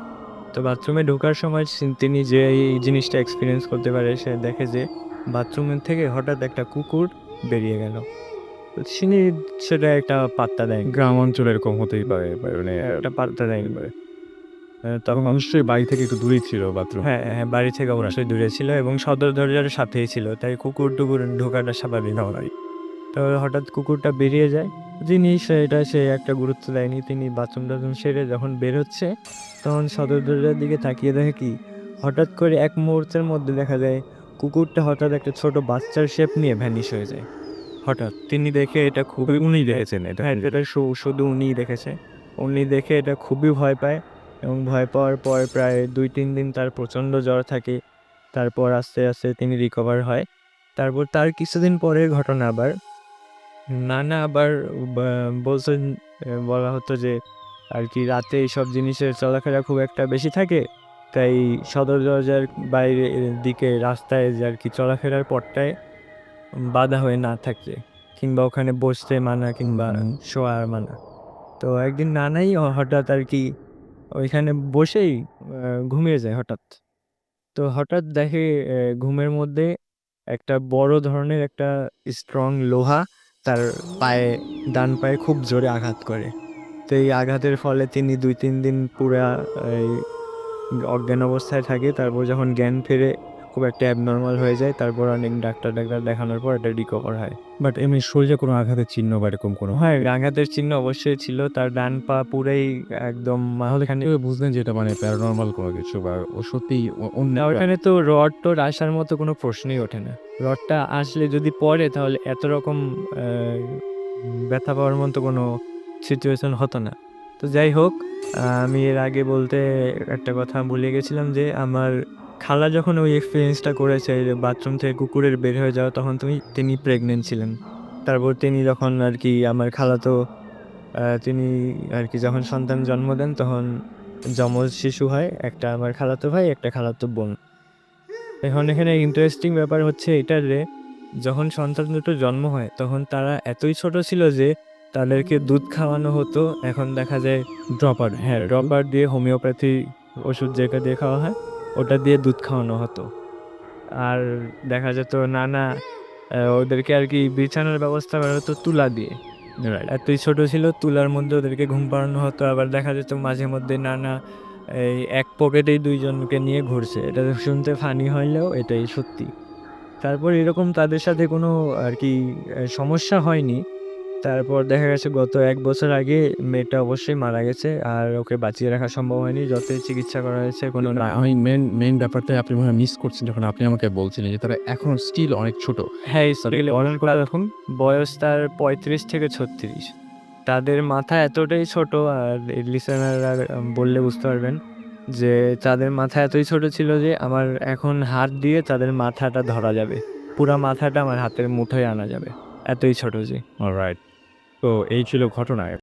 তো বাথরুমে ঢোকার সময় তিনি যে এই জিনিসটা এক্সপেরিয়েন্স করতে পারে, সে দেখে যে বাথরুমের থেকে হঠাৎ একটা কুকুর বেরিয়ে গেল। তো তিনি সেটা একটা পাত্তা দেয়নি।
গ্রাম অঞ্চলে এরকম হতেই পারে। মানে
একটা পাত্তা দেয়নি।
তখন অবশ্যই বাড়ি থেকে একটু দূরেই ছিল বাথরুম।
হ্যাঁ, হ্যাঁ, বাড়ি থেকে অবশ্যই দূরে ছিল এবং সদর দরজার সাথেই ছিল। তাই কুকুর-টুকুর ঢোকাটা স্বাভাবিক হওয়াই। তো হঠাৎ কুকুরটা বেরিয়ে যায়। যিনি সে একটা গুরুত্ব দেয়নি। তিনি বাথরুম-টাথরুম সেরে যখন বের হচ্ছে, তখন সদর দরজার দিকে তাকিয়ে দেখে কি, হঠাৎ করে এক মুহূর্তের মধ্যে দেখা যায় কুকুরটা হঠাৎ একটা ছোট বাচ্চার শেপ নিয়ে ভ্যানিশ হয়ে যায়। হঠাৎ তিনি দেখে এটা খুবই,
উনি দেখেছেন এটা?
হ্যাঁ, এটা শুধু উনিই দেখেছে। উনি দেখে এটা খুবই ভয় পায় এবং ভয় পাওয়ার পর প্রায় ২-৩ দিন তার প্রচণ্ড জ্বর থাকে। তারপর আস্তে, আস্তে তিনি রিকভার হয়। তারপর তার কিছুদিন পরের ঘটনা আবার নানা আবার বা বলছেন, বলা হতো যে আর কি রাতে এইসব জিনিসের চলাফেরা খুব একটা বেশি থাকে। তাই সদর দরজার বাইরে দিকে রাস্তায় যে আর কি চলাফেরার পথটায় বাধা হয়ে না থাকতে, কিংবা ওখানে বসতে মানা কিংবা শোয়া মানা। তো একদিন নানাই হঠাৎ আর কি ওইখানে বসেই ঘুমিয়ে যায় হঠাৎ। তো হঠাৎ দেখে ঘুমের মধ্যে একটা বড় ধরনের একটা স্ট্রং লোহা তার পায়ে, ডান পায়ে খুব জোরে আঘাত করে। তো এই আঘাতের ফলে তিনি ২-৩ দিন পুরা এই অজ্ঞান অবস্থায় থাকে। তারপর যখন জ্ঞান ফেরে খুব একটা অ্যাবনর্মাল হয়ে যায়। তারপর অনেক ডাক্তার দেখানোর পর এটা রিকভার হয়।
বাট এমনি শরীরে কোনো আঘাতের চিহ্ন বা এরকম কোনো?
হ্যাঁ, আঘাতের চিহ্ন অবশ্যই ছিল। তার ডান পা পুরাই একদম
তাহলে কিভাবে বুঝলেন যে এটা মানে প্যারানরমাল কোনো কিছু বা ও সত্যিই অন্য
না, ওখানে তো রড-টড আসার মতো কোনো প্রশ্নই ওঠে না। রডটা আসলে যদি পড়ে তাহলে এত রকম ব্যথা পাওয়ার মতো কোনো সিচুয়েশন হতো না। তো যাই হোক, আমি এর আগে বলতে একটা কথা ভুলে গেছিলাম যে আমার খালা যখন ওই এক্সপেরিয়েন্সটা করেছে যে বাথরুম থেকে কুকুরের বের হয়ে যাওয়া, তখন তিনি প্রেগনেন্ট ছিলেন। তারপর তিনি যখন আর কি আমার খালাতো তিনি আর কি যখন সন্তান জন্ম দেন, তখন যমজ শিশু হয়। একটা আমার খালাতো ভাই, একটা খালাতো বোন। এখন এখানে ইন্টারেস্টিং ব্যাপার হচ্ছে এটা যে যখন সন্তান দুটো জন্ম হয় তখন তারা এতই ছোট ছিল যে তাদেরকে দুধ খাওয়ানো হতো। এখন দেখা যায় ড্রপার, হ্যাঁ ড্রপার দিয়ে হোমিওপ্যাথি ওষুধ যেটা দিয়ে খাওয়া হয় ওটা দিয়ে দুধ খাওয়ানো হতো। আর দেখা যেত নানা ওদেরকে আর কি বিছানার ব্যবস্থা করা হতো তুলা দিয়ে। এতই ছোট ছিল, তুলার মধ্যে ওদেরকে ঘুম পাড়ানো হতো। আবার দেখা যেত মাঝে মধ্যে নানা এই এক পকেটেই দুইজনকে নিয়ে ঘুরছে। এটা শুনতে ফানি হলেও এটাই সত্যি। তারপর এরকম তাদের সাথে কোনো আর কি সমস্যা হয়নি। তারপর দেখা গেছে গত ১ বছর আগে মেয়েটা অবশ্যই মারা গেছে, আর ওকে বাঁচিয়ে রাখা সম্ভব হয়নি। যতই চিকিৎসা করা হয়েছে কোনো
না, আমি মেইন ব্যাপারটাই আপনি মনে হয় মিস করছেন যখন আপনি আমাকে বলছিলেন যে তারা এখনো স্টিল অনেক ছোট।
হ্যাঁ, স্টিল অনেক এখন বয়স তার ৩৫ থেকে ৩৬। তাদের মাথা এতটাই ছোট, আর লিসেনাররা বললে বুঝতে পারবেন যে তাদের মাথা এতই ছোট ছিল যে আমার এখন হাত দিয়ে তাদের মাথাটা ধরা যাবে। পুরা মাথাটা আমার হাতের মুঠোয় আনা যাবে। এতই ছোট যে।
অলরাইট। তো এই ছিল ঘটনা।